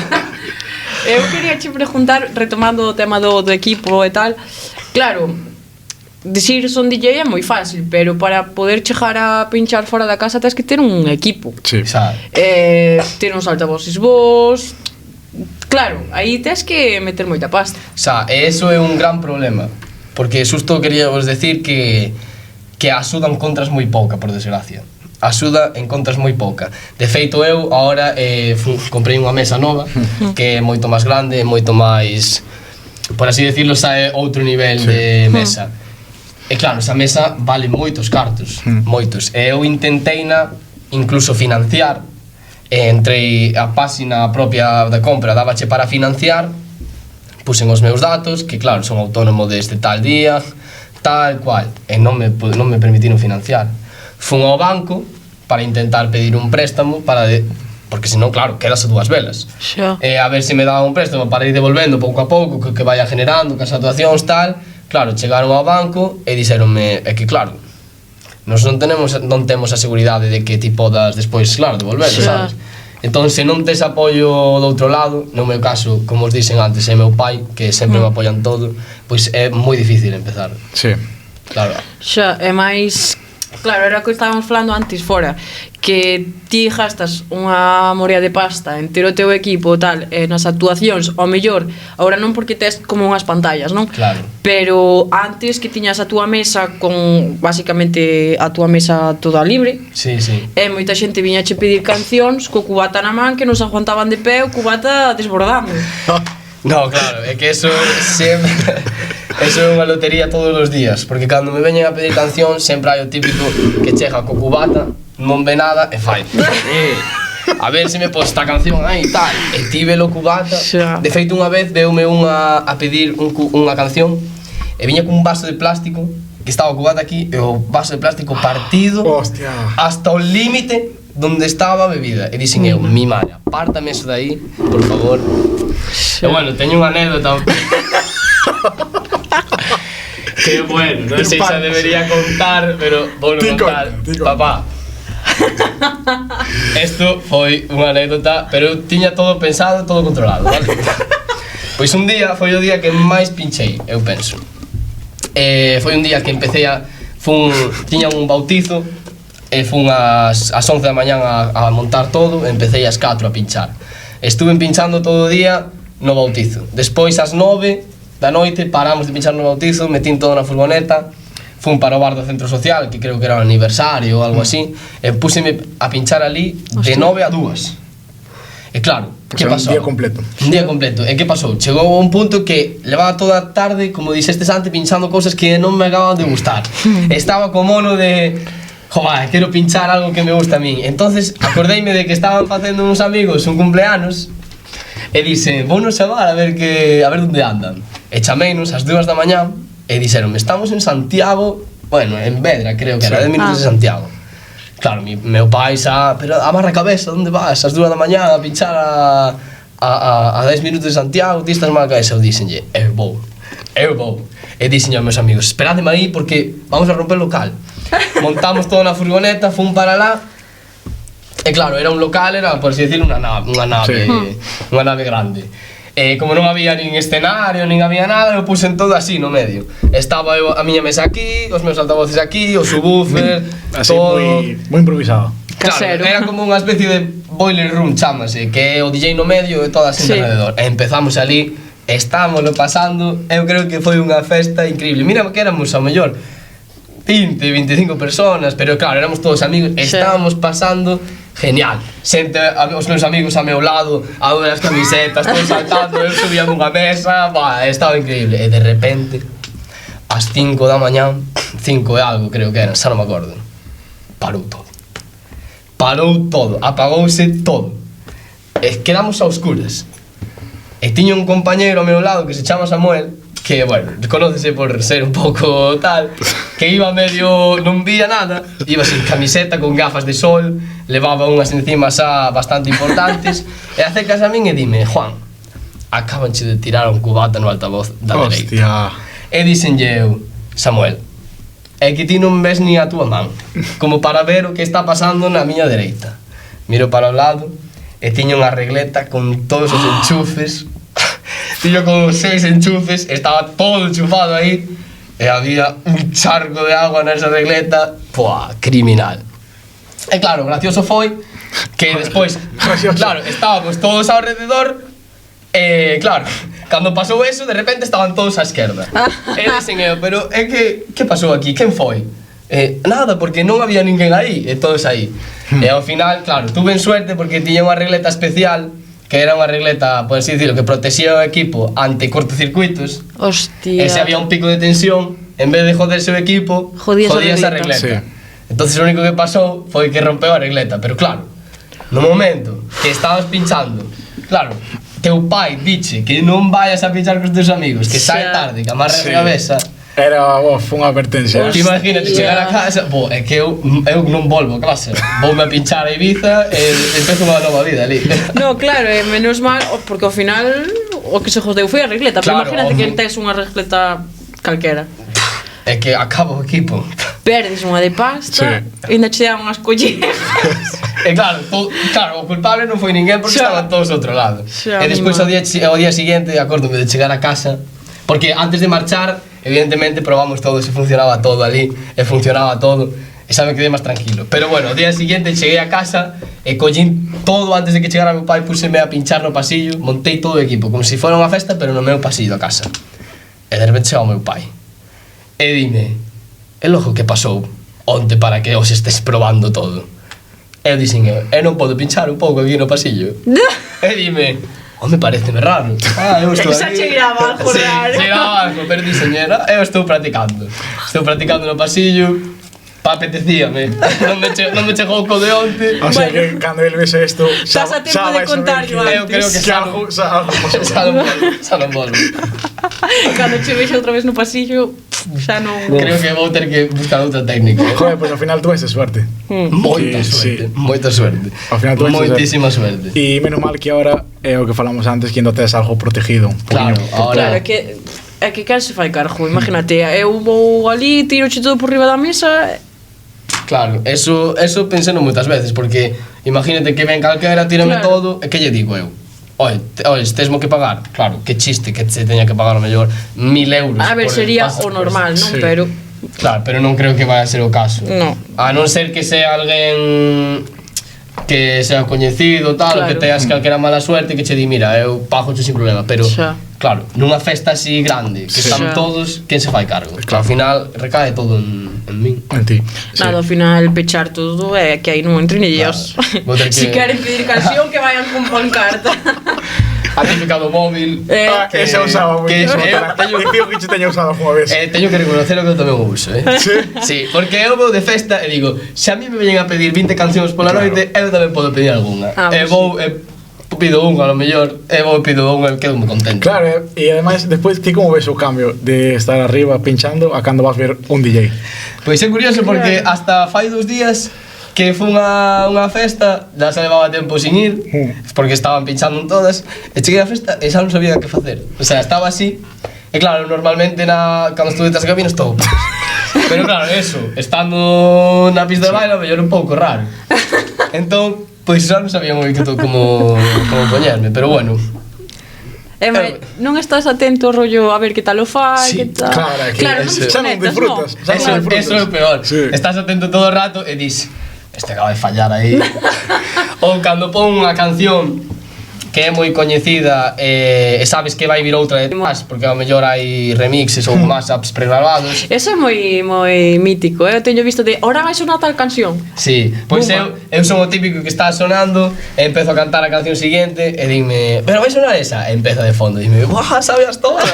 Eu quería che preguntar, retomando o tema do equipo e tal. Claro, dicir son DJ é moi fácil, pero para poder chegar a pinchar fora da casa tens que ter un equipo. Sí. Ter uns altavoces vos. Claro, aí tens que meter moita pasta. E eso é un gran problema, porque xusto quería vos decir que a axuda encontras moi pouca, por desgracia. Axuda encontras moi pouca. De feito, eu agora comprei unha mesa nova que é moito máis grande, moito máis, por así decirlo, xa é outro nivel de mesa. E claro, esa mesa vale moitos cartos, moitos. E eu intenteina incluso financiar, entrei a páxina propia da compra, dábache para financiar, puxen os meus datos, que claro, son autónomo desde tal día, tal cual, e non me permitiron financiar. Fun ao banco para intentar pedir un préstamo porque senón, claro, quedas a dúas velas. E a ver se me daba un préstamo para ir devolvendo pouco a pouco, que vaya generando, que as actuacións tal. Claro, chegaron ao banco e dixeronme, é que claro, nós non temos a seguridade de que ti podas despois, claro, devolver, sabes? Entón, se non tes apoio do outro lado, no meu caso, como os dixen antes, é meu pai, que sempre me apoian todo, pois é moi difícil empezar. Sí. Claro. Xa, é máis... Claro, era o que estábamos falando antes fora, que ti gastas unha morea de pasta en ter o teu equipo tal, nas actuacións, ao mellor, agora non porque tes como unhas pantallas, non? Claro. Pero antes que tiñas a túa mesa con, basicamente, a túa mesa toda libre. Sí, sí. E moita xente viñache pedir cancións co cubata na man que non se aguantaban de pé, o cubata desbordando. No, claro, é que eso sempre... Eso é unha lotería todos os días, porque cando me veñen a pedir canción sempre hai o típico que chega co cubata, non ve nada e fai a ver se me pos esta canción aí e tal, e ti velo cubata. De feito, unha vez veume unha a pedir unha canción e viña cun vaso de plástico que estaba o cubata aquí e o vaso de plástico partido hasta o límite donde estaba a bebida. E dixen eu: mi malla, pártame eso de aí, por favor. E bueno, teño unha anécdota que bueno, non sei se debería contar, pero vou contar. Papá, isto foi unha anécdota, pero eu tiña todo pensado, todo controlado, vale? Pois un día, foi o día que máis pinchei, eu penso. Foi un día que empecé tiña un bautizo, e fun ás 11 da mañán a montar todo, e empecé ás 4 a pinchar. Estuve pinchando todo o día no bautizo. Despois, ás 9 da noite, paramos de pinchar no bautizo, metín todo na furgoneta, fun para o bar do centro social, que creo que era un aniversario ou algo así, e púseme a pinchar ali de 9 a 2. E claro, que pasou? Un día completo. Un día completo. E que pasou? Chegou a un punto que levaba toda a tarde, como dixestes antes, pinchando cousas que non me acababan de gustar. Estaba co mono de... Joder, quero pinchar algo que me gusta a mí. Entonces, acordeime de que estaban facendo uns amigos un cumpleanos e dixe, vou nos chamar a ver onde andan. E chamenos ás 2 da mañá e dixeron, estamos en Santiago, bueno, en Vedra, creo que era, 10 minutos de Santiago. Claro, meu pai xa, pero amarra a cabeza, onde vas? Ás 2 da mañá a pinchar a 10 minutos de Santiago, ti estás mal a cabeza. Eu dixenlle, eu vou. E dixenlle aos meus amigos, esperadme aí porque vamos a romper o local. Montamos toda na furgoneta, fun para lá. E claro, era un local, era, por así decirlo, unha nave grande. E como non había nin escenario, nin había nada, eu puxen todo así no medio. Estaba eu, a miña mesa aquí, os meus altavoces aquí, o subwoofer, así todo moi improvisado. Casero. Claro, era como unha especie de boiler room, chámase, que é o DJ no medio e toda a xente alrededor. E empezamos ali, estámoslo pasando, eu creo que foi unha festa increíble. Mira que éramos ao mellor 20, 25 personas, pero claro, éramos todos amigos, estábamos pasando genial. Xente, os meus amigos a meu lado, a ver as camisetas, todos saltando, eu subía nunha mesa, estaba increíble. E de repente, ás 5 da mañá, 5 e algo creo que era, xa non me acordo, parou todo, apagouse todo. E quedamos a oscuras. E tiña un compañeiro ao meu lado que se chama Samuel, que, bueno, conócese por ser un pouco tal, que iba medio, non vía nada, iba sin camiseta, con gafas de sol, levaba unhas encima xa bastante importantes, e acercas a min e dime, Juan, acabanche de tirar un cubata no altavoz da dereita. E dixenlle eu, Samuel, é que ti non ves ni a túa man, como para ver o que está pasando na miña dereita. Miro para o lado e tiño unha regleta con todos os enchufes, tiño con 6 enchufes, estaba todo enchufado aí e había un charco de agua nesa regleta, criminal. E claro, gracioso foi que despois, claro, estábamos todos ao rededor e claro, cando pasou eso, de repente estaban todos á esquerda. E dixen eu, pero é que pasou aquí? Quen foi? Nada, porque non había ninguén aí, e todos aí. E ao final, claro, tuve suerte porque tiña unha regleta especial, que era unha regleta, por así decirlo, que protexía o equipo ante cortocircuitos. Hostia. E se había un pico de tensión, en vez de joderse o equipo, jodía esa regleta. Sí. Entonces o único que pasou foi que rompeu a regleta, pero claro, no momento que estabas pinchando, claro, teu pai diche que non vayas a pinchar cos teus amigos, que sae tarde, que amarra a cabeza. Era, foi unha advertencia. Imagínate chegar a casa, é que eu non volvo a clase, voume a pinchar a Ibiza e empezo unha nova vida ali. No, claro, menos mal, porque ao final o que se jodeu foi a regleta, pero imagínate que tes unha regleta calquera. É que acaba o equipo. Perdes unha de pasta, e ainda che dan unhas colleras. E claro, o culpable non foi ninguén porque estaban todos ao outro lado. E despois ao día seguinte, acórdome de chegar a casa, porque antes de marchar, evidentemente probamos todo, se funcionaba todo ali, e funcionaba todo, e xa me quedei máis tranquilo. Pero bueno, o día seguinte cheguei a casa e collín todo antes de que chegara meu pai, puseme a pinchar no pasillo, montei todo o equipo, como se fora unha festa, pero no meu pasillo da casa. E de repente chegou o meu pai. E dime, e logo que pasou onte para que os estés probando todo? E eu dixen, eu non podo pinchar un pouco aquí no pasillo? E dime, me pareceme raro. Eu estou aquí. Xa che irá abajo, raro. Sí, irá abajo, pero dixeñera, eu estou practicando. Estou practicando no pasillo, apetecíame. Non me chegou co de onte. O sea que cando el vese isto, xa a tempo de contarlo antes. Eu creo que xa non volvo. Cando che vexa outra vez no pasillo, xa non... Creo que vou ter que buscar outra técnica. Joder, pois ao final tuve suerte. Moita suerte. Ao final tuve moitísima suerte. E menos mal que agora é o que falamos antes, que ainda tes algo protegido. Claro, ahora... Claro, que quen se fai cargo, imagínate, eu vou ali, tiroche todo por riba da mesa... Claro, eso penseno moitas veces, porque imagínate que ven calquera, tírame todo, e que lle digo eu? Oye, tesmo que pagar. Claro, que chiste que se teña que pagar o mellor 1000 euros. A ver, sería o normal, non? Sí. Pero... Claro, pero non creo que vaya a ser o caso. No. A non ser que sea alguén que sea coñecido, tal, Claro. que teas calquera mala suerte que che di, mira, eu pago sin problema, pero Xa. claro, nunha festa así grande, que Sí. están Xa. todos, quen se fai cargo? Claro. Ao final recae todo en min. En ti. Sí. Nada, ao final pechar todo é que aí non entren ellos. Claro. Vou ter que- Si queren pedir canción que vayan con pancarta. A típica do móvil. Que se usaba que moito. eu Dicío que che teña usado unha vez. teño que reconocer que eu tamén o uso, Sí? Sí, porque eu vou de festa e digo, se a mí me veñen a pedir 20 cancións pola Claro. noite, eu tamén podo pedir algunha. Ah, E pues vou pido unha, a lo mellor, e vou pido unha e quedo moi contento. Claro, e ademais, despois, ti como ves o cambio de estar arriba pinchando a cando vas ver un DJ? Pois é curioso porque hasta fai 2 días que fun a unha festa, já se levaba tempo sin ir, porque estaban pinchando en todas, e cheguei á festa e xa non sabía que facer. O sea, estaba así, e claro, normalmente cando estuve tras caminos estou. Pero claro, eso, estando na pista de baile, a mellor un pouco raro. Entón, pois xa non sabía moi como poñerme, pero bueno. Non estás atento ao rollo a ver que tal o fai, Sí, que tal. claro, que non eso- te xa non conectas, disfrutas, non? xa non Eso, disfrutas. eso é o peor. Sí. Estás atento todo o rato e dis, este acaba de fallar aí. Ou cando pon unha canción que é moi coñecida e sabes que vai vir outra detrás, porque ao mellor hai remixes ou mashups pregrabados. Eso é moi mítico, eu teño visto de ahora vai sonar tal canción. Sí, pois Bumba. eu son o típico que está sonando e empezo a cantar a canción siguiente e dime, pero vai sonar esa? E empezo de fondo e dime, "Buah, sabes todas."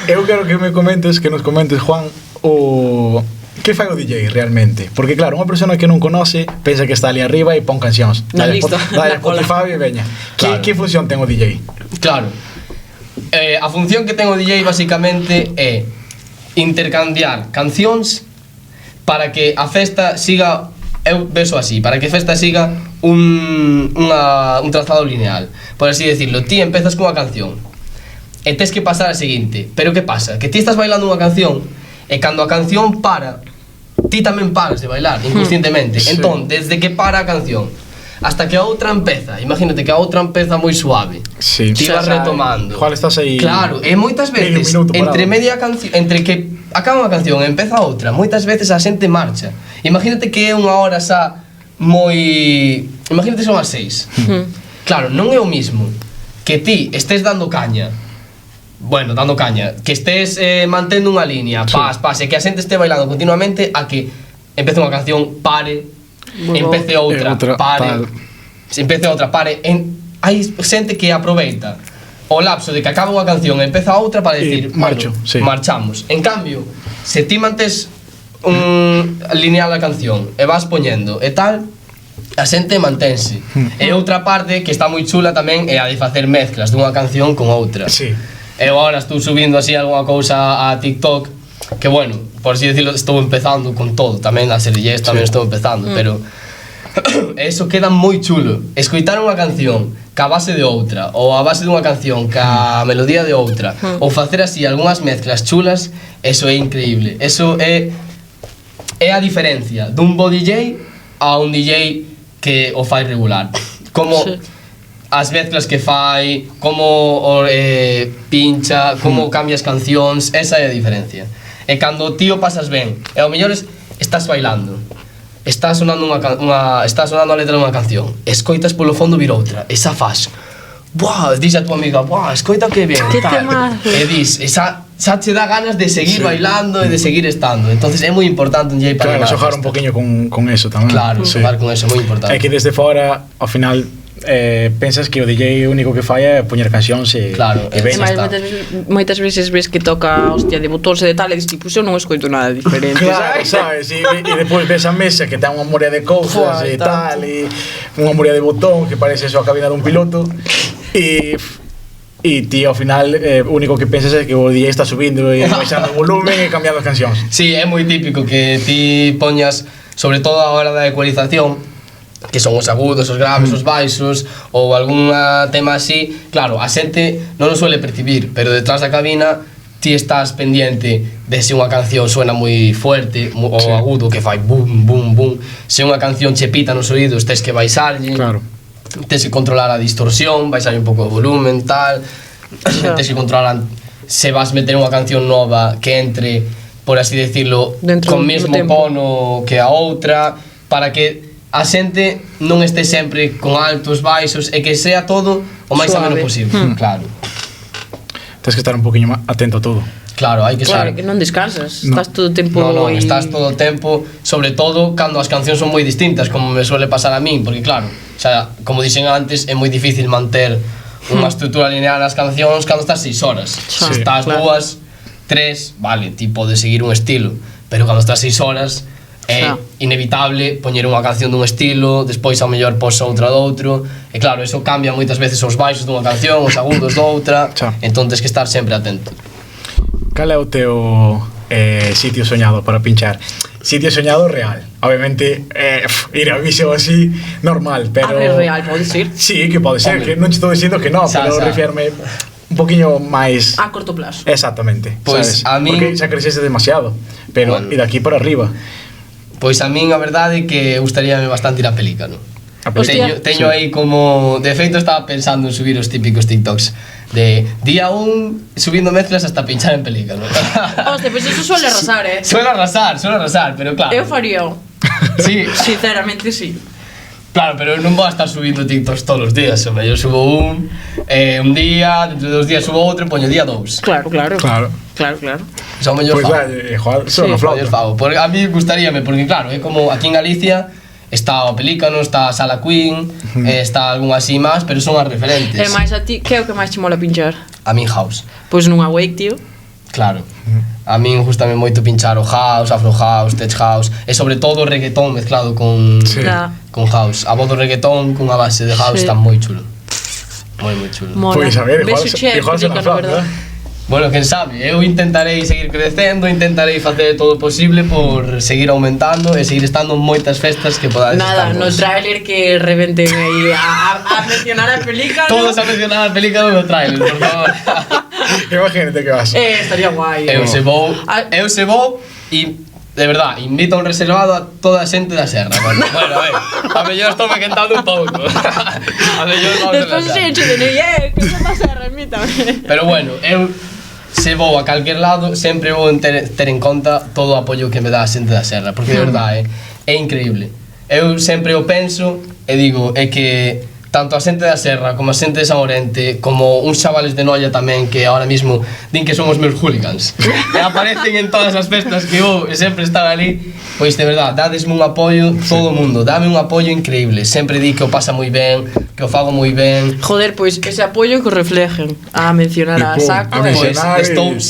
Eu quero que me comentes, Juan, o que fai o DJ realmente? Porque claro, unha persona que non conoce pensa que está ali arriba e pon cancións. Listo, Dale na cola. Spotify e veña. Claro. Que función ten o DJ? Claro. A función que ten o DJ basicamente é intercambiar cancións para que a festa siga, eu beso así, para que a festa siga un trazado lineal. Por así decirlo, ti empezas cunha canción e tes que pasar a seguinte. Pero que pasa? Que ti estás bailando unha canción e cando a canción para, ti tamén paras de bailar inconscientemente. Sí. Entón, desde que para a canción hasta que a outra empeza, imagínate que a outra empeza moi suave. Sí. Ti vas Xa sabe. retomando. Igual estás aí Claro, e moitas medio veces minuto parado. entre media canción, entre que acaba unha canción e empeza outra, moitas veces a xente marcha. Imagínate que é unha hora xa moi, imagínate son as 6. Claro, non é o mismo que ti estés dando caña. Bueno, dando caña, que estés mantendo unha línea, paz, e que a xente este bailando continuamente a que empece unha canción, pare, Bueno. empece outra, outra, pare, tal. se empece outra, pare. Hai xente que aproveita o lapso de que acaba unha canción e empeza outra para decir, marcho, bueno, sí. marchamos. En cambio, se ti mantes un lineal a canción e vas poñendo e tal, a xente mantense. E outra parte que está moi chula tamén é a de facer mezclas dunha canción con outra. Sí. Eu agora estou subindo así algunha cousa a TikTok que bueno, por así decirlo, estou empezando con todo, tamén as DJs tamén estou empezando, pero eso queda moi chulo. Escoitar unha canción ca base de outra, ou a base dunha canción ca melodía de outra, ou facer así algunhas mezclas chulas, eso é increíble. Eso é a diferencia dun bo DJ a un DJ que o fai regular. Como Sí. as mezclas que fai, como pincha, como cambia as cancións, esa é a diferencia. E cando ti o pasas ben, e ao mellor estás bailando, está sonando está sonando a letra dunha canción, escoitas polo fondo vir outra, esa faz, buah, dis a tua amiga, buah, escoita que ben, Que tal. temazo. E dis, xa che dá ganas de seguir bailando e de seguir estando. Entonces é moi importante un DJ para Claro, animar a xogar un festa. poquinho con eso tamén. Claro, Sí. xogar con eso é moi importante. É que desde fora, ao final, pensas que o DJ o único que fai é poñer cancións e, Claro, e e ben. E máis está. moitas veces ves que toca hostia de botóns e de tal e dis, tipo, eu non escoito nada diferente, Claro, sabes? sabes, e depois ves a mesa que ten unha morea de cousas Fua, e tanto. tal, e unha morea de botón que parece eso a cabina dun piloto e ti ao final o único que pensas é que o DJ está subindo e baixando o volumen e cambiando as cancións. Sí, é moi típico que ti poñas, sobre todo a hora da ecualización, que son os agudos, os graves, os baixos ou algún tema así, claro, a xente non o suele percibir, pero detrás da cabina ti estás pendiente de se unha canción suena moi fuerte o Sí. agudo que fai bum, bum, bum, se unha canción che pita nos oídos tes que baixarlle, Claro. tes que controlar a distorsión, baixarlle un pouco o volumen, tal, Xa. tes que controlar se vas meter unha canción nova que entre, por así decirlo, Dentro con do mesmo tempo. tono que a outra, para que a xente non este sempre con altos, baixos, e que sea todo o máis ameno posible, claro. Tens que estar un poquinho atento a todo. Claro, hai que Claro, ser. que non descansas, No. estás todo o tempo No, aí. estás todo o tempo, sobre todo cando as cancións son moi distintas, como me suele pasar a min, porque claro, xa, como dixen antes, é moi difícil manter unha estrutura lineal nas cancións cando estás 6 horas. Sí, Se estás claro. 2, 3, vale, ti podes seguir un estilo, pero cando estás 6 horas é Xa. inevitable poñer unha canción dun estilo, despois ao mellor pos outra doutro, e claro, eso cambia moitas veces os baixos dunha canción, os agudos doutra, Xa. entón tens que estar sempre atento. Cal é o teu sitio soñado para pinchar? Sitio soñado real. Obviamente, ir a Viseo así, normal, pero... A ver, real, pode ser. Sí, que pode ser, Hombre. que non te estou dicindo que no, Xa, pero xa. refirme un poquinho máis... A corto plazo. Exactamente, Pois, sabes? a min- Porque xa creceste demasiado, pero Bueno. e daqui para arriba. Pois a min a verdade é que gustaríame bastante ir a Pelícano. A Pelícano. Teño aí como... De feito estaba pensando en subir os típicos TikToks de día 1 subindo mezclas hasta pinchar en Pelícano. Hostia, pues eso suele arrasar, Suele arrasar, pero claro. Eu faría. Sí, Sinceramente, sí. claro, pero non vou a estar subindo TikToks todos os días. Yo subo un día, dentro de 2 días subo outro e poño día 2. Claro, claro. Claro. Claro, claro. Son mellor Pois fago. joder, son a Sí, flauta. Mellor fago. Porque a mí gustaríame, porque claro, é como aquí en Galicia está o Pelícano, está a Sala Queen, está algún así máis, pero son as referentes. E máis a ti, que é o que máis te mola pinchar? A min house, Pois nunha wake, tío. claro. A min gustame moito pinchar o house, afro house, tech house e sobre todo o reggaetón mezclado con Sí. con house. A voz do reggaetón cunha base de house Sí. está moi chulo. Moi chulo. Mola. Pois a ver, igual Beso che, igual se na Pelícano, flauta. verdad? Bueno, quen sabe, eu intentarei seguir crecendo, intentarei facer todo o posible por seguir aumentando e seguir estando en moitas festas que podades Nada, estar no vos. tráiler que reventen aí a mencionar a Pelícano. Todos a mencionar a Pelícano no trailer, por favor. Imagínate que vas. Estaría guai. Eu se vou, Ah. e de verdad, invito a un reservado a toda a xente da serra. Bueno, a ver, a mellor estou me quentando un pouco. A mellor vamos a Despois la serra. xente de que se pasa, remítame. Pero bueno, eu se vou a calquer lado, sempre vou ter en conta todo o apoio que me dá a xente da serra, porque de verdade é increíble. Eu sempre o penso e digo, é que tanto a xente da serra como a xente de San Orente, como uns chavales de Noia tamén que ahora mismo din que son os meus hooligans e aparecen en todas as festas que vou e sempre están ali, pois de verdade dadesme un apoio, todo o mundo dame un apoio increíble, sempre di que o pasa moi ben, que o fago moi ben. Joder, pois ese apoio que o reflejen a mencionar a E pum, saco. a Pois mencionar estou e-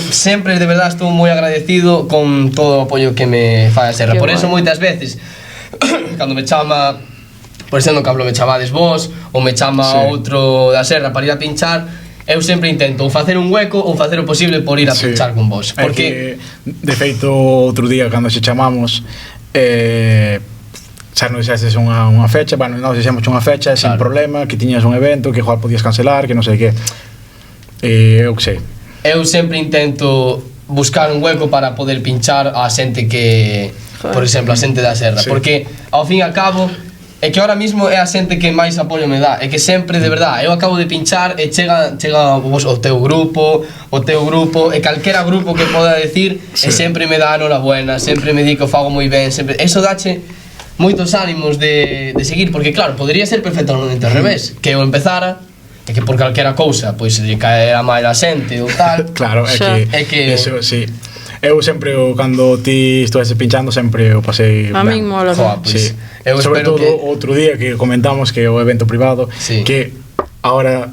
sempre de verdade estou moi agradecido con todo o apoio que me fai a serra. Que Por eso guai. moitas veces cando me chama, por exemplo, cando me chamades vos ou me chama Sí. outro da serra para ir a pinchar, eu sempre intento ou facer un hueco ou facer o posible por ir a Sí. pinchar con vos, É porque que, de feito, outro día cando se chamamos xa non dixestes unha fecha, bueno, nós dixemos unha fecha sin Claro. problema, que tiñas un evento, que igual podías cancelar, que non sei que. Eu que sei. eu sempre intento buscar un hueco para poder pinchar a xente que, Joder. por exemplo, a xente da serra, Sí. porque ao fin e ao cabo é que ahora mismo é a xente que máis apoio me dá, é que sempre de verdade, eu acabo de pinchar e chega o teu grupo, e calquera grupo que poda decir, Sí. e sempre me dá enhorabuena, sempre me di que o fago moi ben, sempre, eso dache moitos ánimos de seguir, porque claro, podería ser perfectamente ao revés, que eu empezara e que por calquera cousa, pois se lle caera mal a xente ou tal. Claro, é Xa. que, É que- eso, sí. Eu sempre, cando ti estuvese pinchando, sempre o pasei A min ben. mola. Joa, pois, Sí. eu Sobre espero todo que... outro día que comentamos que o evento privado, Sí. que ahora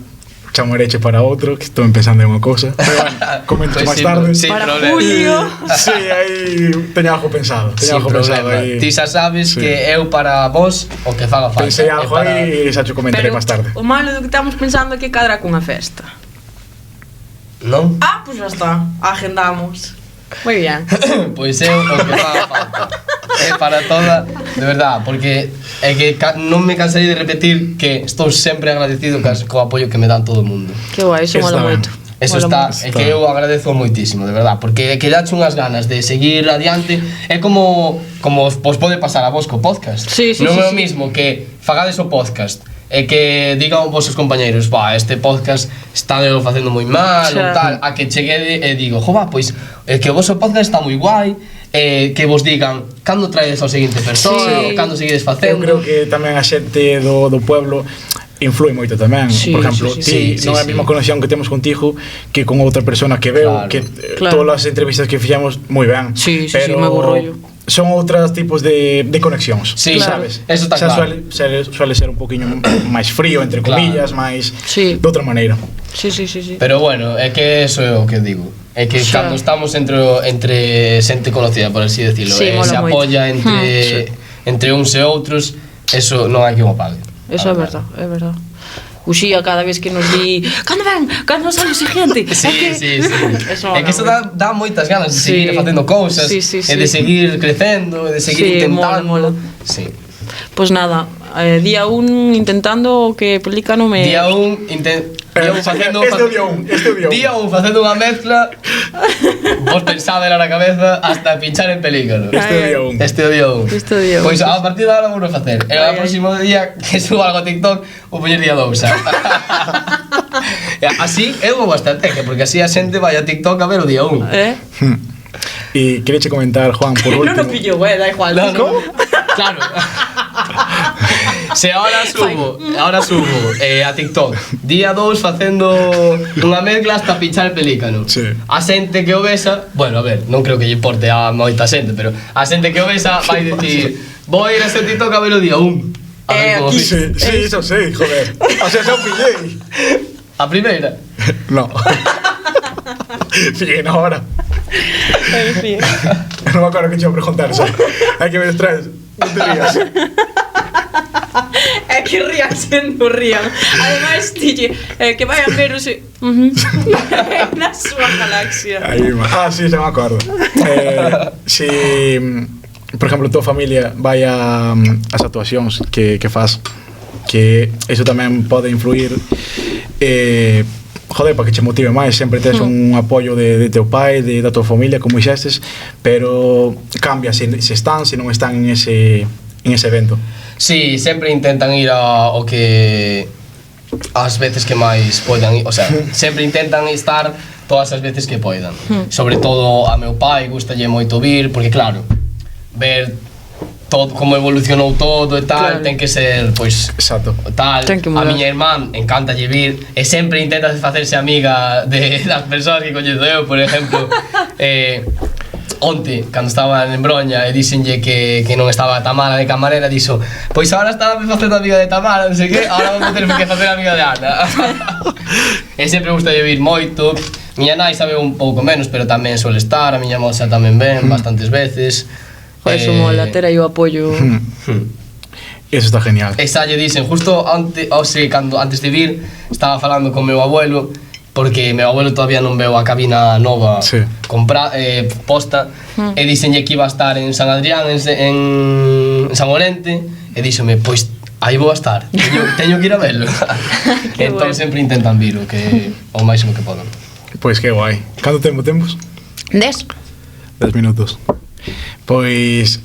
chamoreche para outro, que estou pensando en unha cousa, pero bueno, comento Pois máis sí, tarde. sí, Para problema. julio. Sí, aí teño algo pensado, Sin problema. Ti xa sabes Sí. que eu para vos o que faga falta. Pensei é algo para- aí e xa te comentaré máis tarde. o malo do que estamos pensando é que cadra cunha festa. Non? Ah, pois já está. Agendamos. Moi bien. Pois eu o que faga falta. É para toda, de verdad, porque é que non me cansarei de repetir que estou sempre agradecido co apoio que me dan todo o mundo. Que guai, iso Está mola ben. moito. Eso Mola está, é que eu agradezo moitísimo, de verdad, porque é que dache unhas ganas de seguir adiante, é como vos pode pasar a vos co podcast. Sí, sí, non sí, é o sí. mismo que fagades o podcast e que digan os vosos compañeiros, este podcast está facendo moi mal ou tal, a que chegue e digo, pois é que o voso podcast está moi guai, que vos digan cando traedes ao seguinte persoa ou cando seguides facendo. Eu creo que tamén a xente do pueblo influi moito tamén. Por exemplo, ti non é a mesma conexión que temos contigo que con outra persona que veo, que todas as entrevistas que fixemos moi ben, pero me aburro son outros tipos de conexións, sabes? Eso está claro. Suele ser un poquinho máis frío, entre comillas, máis de outra maneira. Sí. Pero bueno, é que eso é o que digo. É que cando estamos entre xente conocida, por así decirlo, se apoia entre uns e outros, eso non hai que o pague. Eso é verdad. Uxía cada vez que nos di cando sale o seguinte. Sí. É que eso dá moitas ganas de seguir facendo cousas, e de seguir crecendo, e de seguir intentando. Mola. Sí. Pois nada, día 1 intentando que Pelícano me... Día 1 facendo... Día 1 facendo unha mezcla, vos pensádela na cabeza hasta pinchar en Pelícano. Este día 1. Pois a partir de agora vou facer. E o próximo día que suba algo a TikTok, vou poñer día 2. Así é unha boa estrategia, porque así a xente vai a TikTok a ver o día 1. E quereche comentar, Juan, por último... Non o pillo, da igual. ¿Cómo? Claro. Se ahora subo a TikTok día 2 facendo unha mezcla hasta pinchar el Pelícano. A xente que o besa, bueno, a ver, non creo que lle importe a moita xente, pero a xente que o besa vai dicir, vou ir a ese TikTok a ver o día 1. A ver como sí, eso sei, joder. O sea, xa o pillei. A primeira? No. Fíjate ahora. Non me acordo que te iba a preguntar eso. Hai que me distraes. Non te rías. É que rían sendo rían. Ademais, dille que vai a ver na súa galaxia. Sí, se me acordo. Si, por exemplo, tua familia vai as actuacións que faz, que eso tamén pode influir, joder, para que che motive máis, sempre tes un apoio de teu pai, da tua familia, como dixestes, pero cambia se están, se non están en ese evento. Sí, sempre intentan ir ao que as veces que máis poidan ir, o sea, sempre intentan estar todas as veces que poidan. Sobre todo a meu pai gustalle moito vir, porque claro, ver todo como evolucionou todo e tal, ten que ser, pois, tal. A miña irmán encántalle vir e sempre intenta facerse amiga das persoas que coñezo eu, por exemplo, onte, cando estaba en Broña e díxenlle que non estaba Tamara de camarera, dixo, pois agora estaba facendo amiga de Tamara, non sei que, agora vou ter que facer amiga de Ana. E sempre gustalle vir moito. Miña nai sabe un pouco menos, pero tamén suele estar, a miña moza tamén ven bastantes veces. Eso mola, ter aí o apoio. Eso está genial. Esa lle dicen, justo antes de vir, estaba falando con meu abuelo, porque meu abuelo todavía non veu a cabina nova posta, e dixenlle que iba a estar en San Adrián, en San Orente, e díxome, pois aí vou a estar, teño que ir a velo. Entón sempre intentan vir o máximo que podan. Pois que guai. Canto tempo temos? 10 minutos. Pois,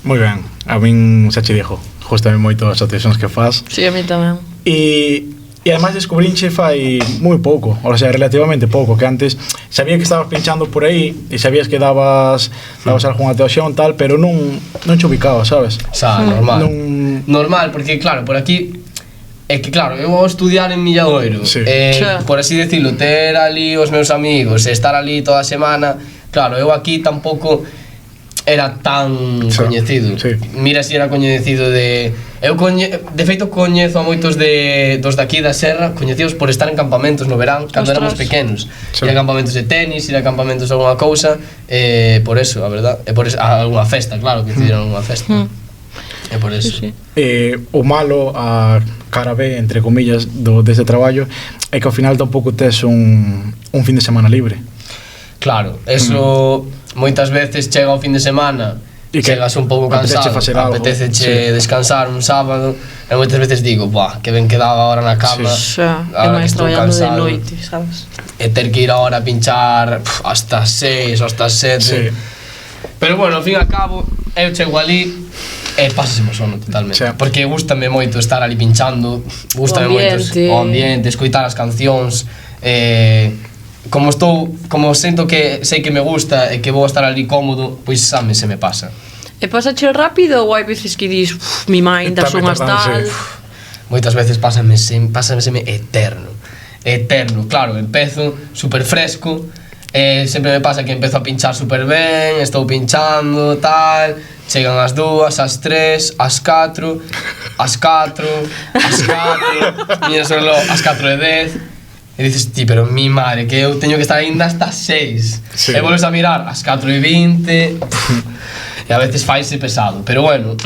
moi ben, a min xa che dixo, gustame moito as actuacións que faz. Sí, a mí tamén. E ademais descubrinche fai moi pouco, o sea, relativamente pouco, que antes sabía que estabas pinchando por aí e sabías que dabas algunha actuación tal, pero non che ubicaba, sabes? Xa, normal, porque claro, por aquí é que claro, eu vou estudiar en Milladoiro, por así decirlo, ter ali os meus amigos, estar ali toda a semana, claro, eu aquí tampouco era tan coñecido. Mira si era coñecido de feito coñezo a moitos dos de aquí da Serra, coñecidos por estar en campamentos no verán, cando éramos pequenos. Ir a campamentos de tenis, ir a campamentos de alguna cousa, por eso, a verdad, e por alguna festa, claro, que hicieron unha festa. É por eso. O malo, a cara B, entre comillas, deste traballo, é que ao final tampouco tes un fin de semana libre. Claro, eso moitas veces chega o fin de semana e chegas un pouco cansado, apeteceche descansar un sábado, e moitas veces digo, que ben quedaba agora na cama, agora que estou cansado, de noite, sabes? E ter que ir agora a pinchar hasta 6 ou hasta 7. Pero bueno, ao fin e ao cabo, eu chego ali, Pásaseme o sono totalmente. Sí. Porque gústame moito estar ali pinchando, gústame moito o ambiente, escoitar as cancións. Como sinto que sei que me gusta e que vou estar ali cómodo, pois sabe, se me pasa. E pasache rápido ou hai veces que dis, mi mind das unhas tal? Moitas veces pásame eterno. Claro, empezo super fresco. Sempre me pasa que empezo a pinchar super ben, estou pinchando, tal. Chegan as 2, as 3, as 4, as 4, as 4. Miras o reloj, as 4:10. E dices, ti, pero mi madre, que eu teño que estar ainda hasta 6. Sí. E volves a mirar as 4:20. E a veces faise pesado. Pero bueno,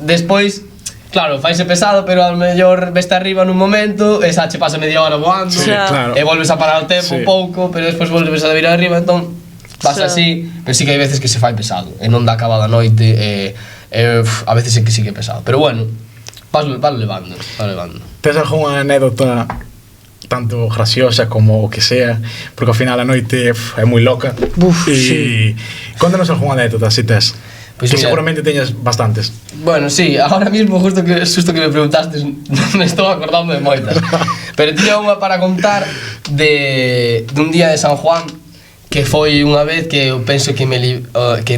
despois, claro, faise pesado, pero ao mellor veste arriba nun momento, e xa che pasa media hora voando, Sí, claro. e volves a parar o tempo un pouco, pero despois volves a vir arriba, entón pasa así, pero sí que hai veces que se fai pesado, e non dá acabada a noite, a veces é que sí que é pesado. Pero bueno, vas levando. Tes algunha anécdota tanto graciosa como o que sea, porque ao final a noite é moi loca. E contanos algunha anécdota, se tes. Pues que mira, seguramente teñas bastantes. Bueno, sí, ahora mismo justo que me preguntaste me estou acordando de moitas. Pero tiña unha para contar dun día de San Juan, que foi unha vez que eu penso que me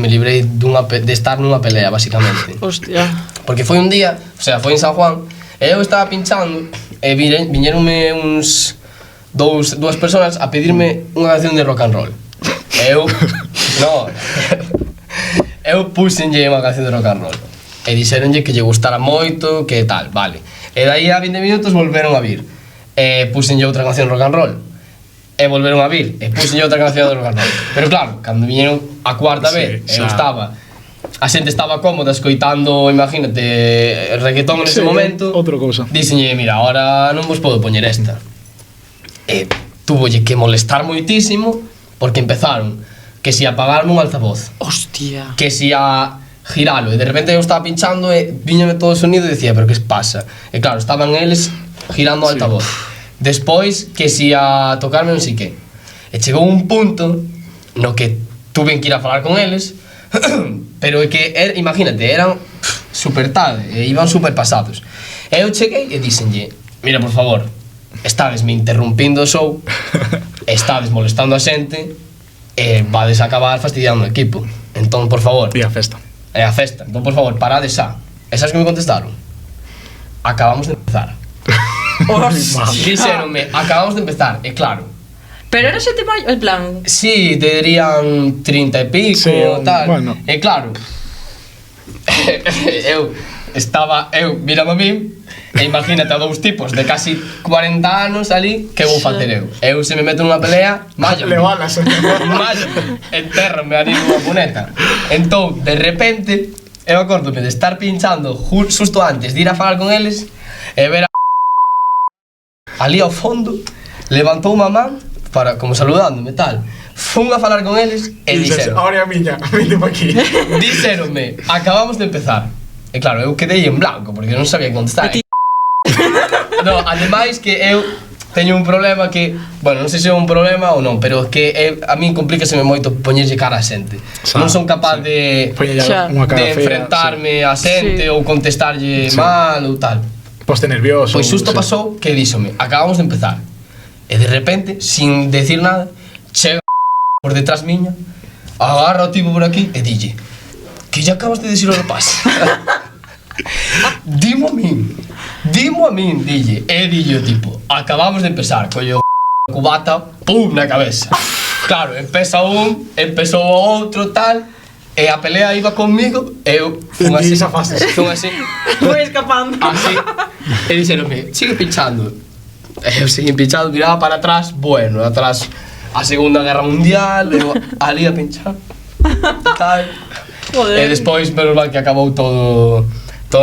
librei de estar nunha pelea, basicamente. Hostia. Porque foi un día, o sea, foi en San Juan, e eu estaba pinchando e viñeronme dúas persoas a pedirme unha canción de rock and roll. Eu puxenlle unha canción de rock and roll e dixeronlle que lle gustara moito, que tal, vale. E dai a 20 minutos volveron a vir e puxenlle outra canción de rock and roll e volveron a vir e puxenlle outra canción de rock and roll. Pero claro, cando viñeron a cuarta vez, eu estaba, a xente estaba cómoda escoitando, imagínate, reggaetón nese momento. Outra cousa. Dixenlle, mira, ahora non vos podo poñer esta. E tuvolle que molestar moitísimo porque empezaron que si apagarme un altavoz, Hostia. que si a giralo, e de repente eu estaba pinchando e viñame todo o sonido e decía, pero que pasa? E claro, estaban eles girando o altavoz. Despois, que si a tocarme non sei que. E chegou un punto no que tuve que ir a falar con eles, pero é que, imagínate, eran super tarde, e iban super pasados. E eu cheguei e díxenlle, mira, por favor, estades me interrumpindo o show, estades molestando a xente, e vades a acabar fastidiando o equipo. Entón, por favor, E a festa. é a festa. Entón, por favor, parades xa. E sabes que me contestaron? Acabamos de empezar. Dixeronme, acabamos de empezar. E claro, Pero era xente maior, en plan... sí, te dirían 30 e pico, Sí, tal. bueno. E claro, mírame a mí, e imagínate a dous tipos de casi 40 anos ali, que vou facer eu? Eu se me meto nunha pelea, mállame. Levalas. Mállame, entérrame ali nunha cuneta. Entón, de repente, eu acórdome de estar pinchando xusto antes de ir a falar con eles e ver a ali ao fondo, levantou unha man para, como saludándome, tal. Fun a falar con eles e dixeron, ahora é a miña, vente pa aquí. dixeronme, acabamos de empezar. E claro, eu quedei en blanco porque non sabía que contestar. No, ademais que eu teño un problema que, bueno, non sei se é un problema ou non, pero que a min complícaseme moito poñerlle cara a xente. Non son capaz de enfrentarme a xente ou contestarlle mal ou tal. Poste nervioso. Pois xusto pasou que díxome, acabamos de empezar. E de repente, sin decir nada, chega por detrás miña, agarra o tipo por aquí e dille, que ya acabas de decir o rapaz. Dimo a min, dille. E dille o tipo, acabamos de empezar, collo cubata, pum, na cabeza. Claro, empezou o outro, tal, e a pelea iba conmigo, e eu fun así, Foi escapando. así, e dixeronme, sigue pinchando. E eu seguí pinchando, miraba para atrás, bueno, atrás a Segunda Guerra Mundial, eu ali a pinchar, tal. Joder. E despois, menos mal que acabou todo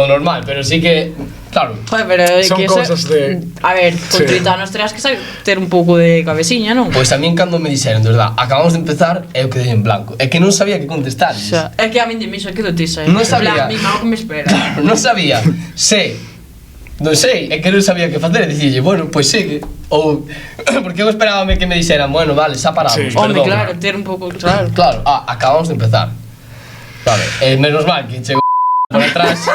normal, pero sí que, claro, Joder, pero é Son que cousas de... A ver, con Sí. 30 anos terás que saber ter un pouco de cabeciña, non? pois a min cando me dixeron, de verdad, acabamos de empezar, eu quedei en blanco. É que non sabía que contestar. Xa, é que a min de misa quedo tisa, Non sabía. En plan, mi mamá que me espera. Claro, non sabía. Non sei, é que non sabía que facer, dicille, bueno, pois sigue. Ou, porque eu esperábame que me dixeran, bueno, vale, xa paramos, Sí. Hombre, perdón. claro, ter un pouco, claro. Claro, acabamos de empezar. Vale, menos mal que chegou por atrás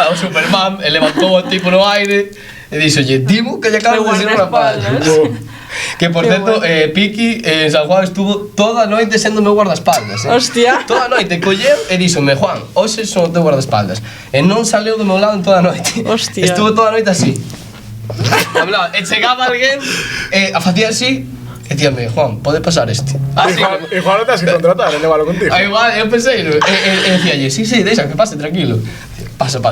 ao Superman e levantou o tipo no aire e dixolle, dimo que lle acabas de ser unha espaldas. Que por certo, Piki en San Juan estuvo toda a noite sendo meu guardaespaldas. Hostia. Toda a noite colleu e díxome, Juan, hoxe son o teu guardaespaldas. E non saleu do meu lado en toda a noite. Hostia. Estuvo toda a noite así. E chegaba alguén e facía así e díame, Juan, pode pasar este. Así como... Igual non te has que contratar, levalo contigo. Igual, eu pensei, e dicíalle, sí, deixa que pase, tranquilo. Pasa.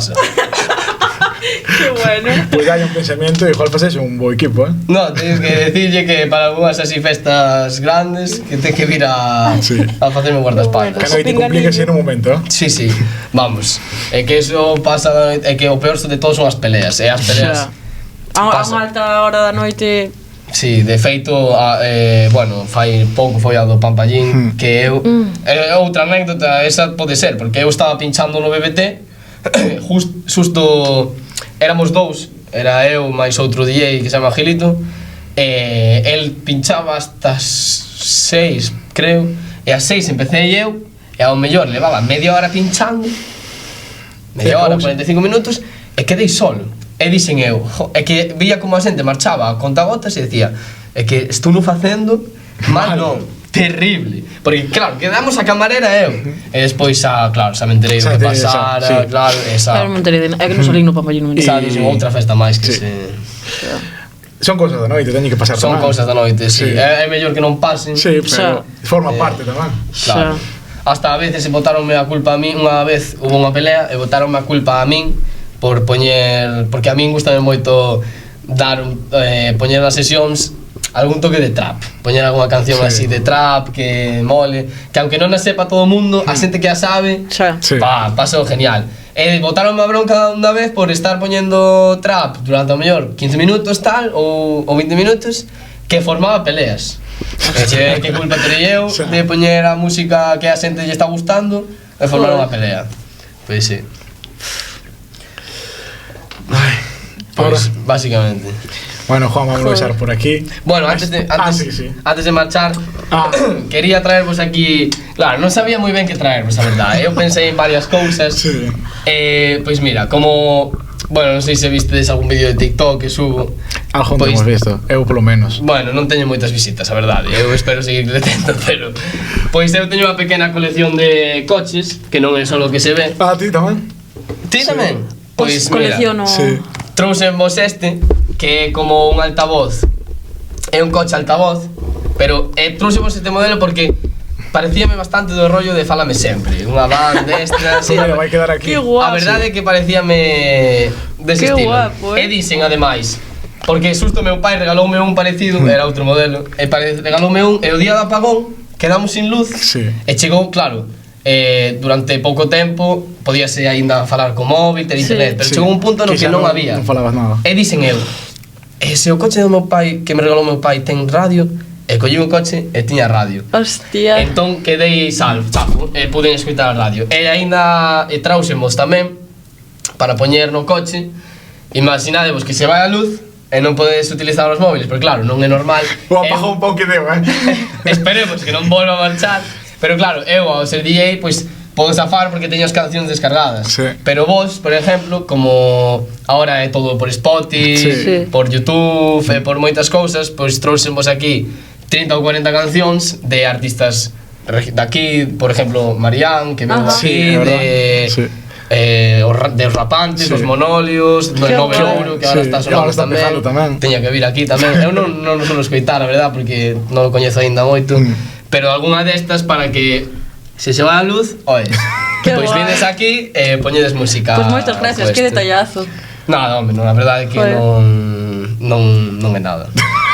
Qué bueno. Pues hai un pensamento e igual fases un bo equipo, No, teño que decirlle que para algunhas así festas grandes que ten que vir a facerme guardaespaldas. Que non te compliques en un momento, Sí, vamos. É que eso pasa, é que o peor de todo son as peleas, e as peleas A unha alta hora da noite. Sí, de feito, bueno, fai pouco foi a do Pampallín, que eu... outra anécdota, esa pode ser, porque eu estaba pinchando no BBT, justo éramos dous, era eu máis outro DJ que se chama Gilito, e el pinchaba hasta as 6, creo, e as 6 empecé eu, e ao mellor levaba media hora pinchando, media hora, 45 minutos, e quedei solo. E dixen eu, é que vía como a xente marchaba a contagotas e decía, é que estou non facendo mal non, terrible. Porque claro, quedamos a camarera e eu. E despois claro, xa me enterei do que pasara, claro, esa. Claro, me enterei, é que non salí no Pampallín. Esa dixen outra festa máis que se... Son cosas da noite, teñen que pasar tamén. Son cosas da noite, sí. É mellor que non pasen. Sí, pero forma parte tamén. Claro. Hasta a veces botaronme a culpa a min, unha vez hubo unha pelea e botaronme a culpa a min por poñer, porque a min gustame moito dar poñer nas sesións algún toque de trap, poñer algunha canción así de trap que mole, que aunque non a sepa todo o mundo, a xente que a sabe, pasou genial. E botaronme a bronca unha vez por estar poñendo trap durante o mellor 15 minutos tal ou 20 minutos que formaba peleas. E que culpa terei eu de poñer a música que a xente lle está gustando e formar unha pelea. Pois sí. Pues básicamente. Bueno, Juan, vamos a besar por aquí. Bueno, antes de marchar, quería traervos aquí. Claro, non sabía moi ben que traervos, a verdade. Eu pensei en varias cousas. Pois mira, como... Bueno, non sei se vistedes algún vídeo de TikTok que subo. Algo temos visto, eu polo menos. Bueno, non teño moitas visitas, a verdade. Eu espero seguir tendo, pero... Pois eu teño unha pequena colección de coches, que non é só o que se ve. Ah, ti tamén? Ti tamén? Pois mira, trouxemos este, que é como un altavoz. É un coche altavoz, pero trouxemos este modelo porque parecíame bastante do rollo de Fálame Sempre, unha van destas. Vai quedar aquí. A verdade é que parecíame dese estilo. E dicen ademais, porque susto meu pai regaloume un parecido, era outro modelo, e regaloume un, e o día do apagón quedamos sin luz, e chegou, claro, durante pouco tempo podíase aínda falar co móvil, ter internet, pero chegou un punto no que non había. Non falabas nada. E dicen eu, se o coche do meu pai, que me regalou meu pai, ten radio, e collí un coche e tiña radio. Hostia. Entón quedei chafo, e puden escutar a radio. E aínda trouxemos tamén para poñer no coche. Imaginadevos que se vai a luz e non podes utilizar os móviles, porque claro, non é normal. O apagón un pouco que deu, Esperemos que non volva a marchar. Pero claro, eu ao ser DJ, pois podo zafar porque teño as cancións descargadas. Pero vos, por exemplo, como ahora é todo por Spotify, por YouTube, por moitas cousas, pois trouxemos aquí 30 ou 40 cancións de artistas daqui, por exemplo, Marián, que veo aquí, de Os Rapantes, Os Monolios, do Nove Ouro, que agora está sonando tamén. Teña que vir aquí tamén. Eu non o suelo escoitar, a verdad, porque non o coñezo aínda moito. Pero algunha destas para que se vai a luz, oes, pois vienes aquí e poñedes música. Pois moitas gracias, que detallazo. Nada, home, non, a verdade é que non é nada.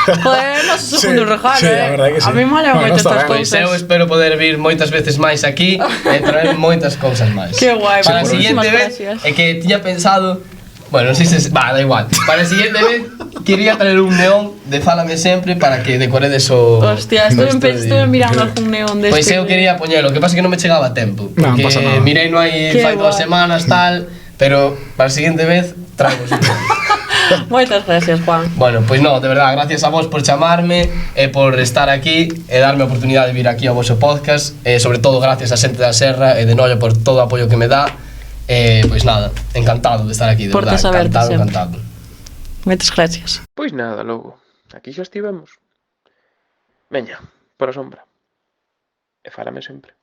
Joder, noso segundo regalo, a verdade que sí. A mí mola moito estas cousas. Pois eu espero poder vir moitas veces máis aquí e traer moitas cousas máis. Que guai, para a siguiente vez, é que tiña pensado... Bueno, non sei se... da igual. Para a siguiente vez, quería traer un neón de Fálame Sempre para que decoredes o... Hostia, estuve mirando algún neón deste. Pois eu quería poñelo, o que pasa é que non me chegaba a tempo. Porque mirei no hai fai 2 semanas, tal... Pero para a seguinte vez, traigo un neón. Moitas gracias, Juan. Bueno, pois non, de verdade, gracias a vos por chamarme e por estar aquí e darme a oportunidade de vir aquí ao vosso podcast e sobre todo gracias a xente da Serra e de Noia por todo o apoio que me dá Pois nada, encantado de estar aquí, de Portas verdade, abertas encantado, sempre. encantado. Moitas gracias. Pois nada, logo. Aquí xa estivemos. Veña, por a sombra. E fálame sempre.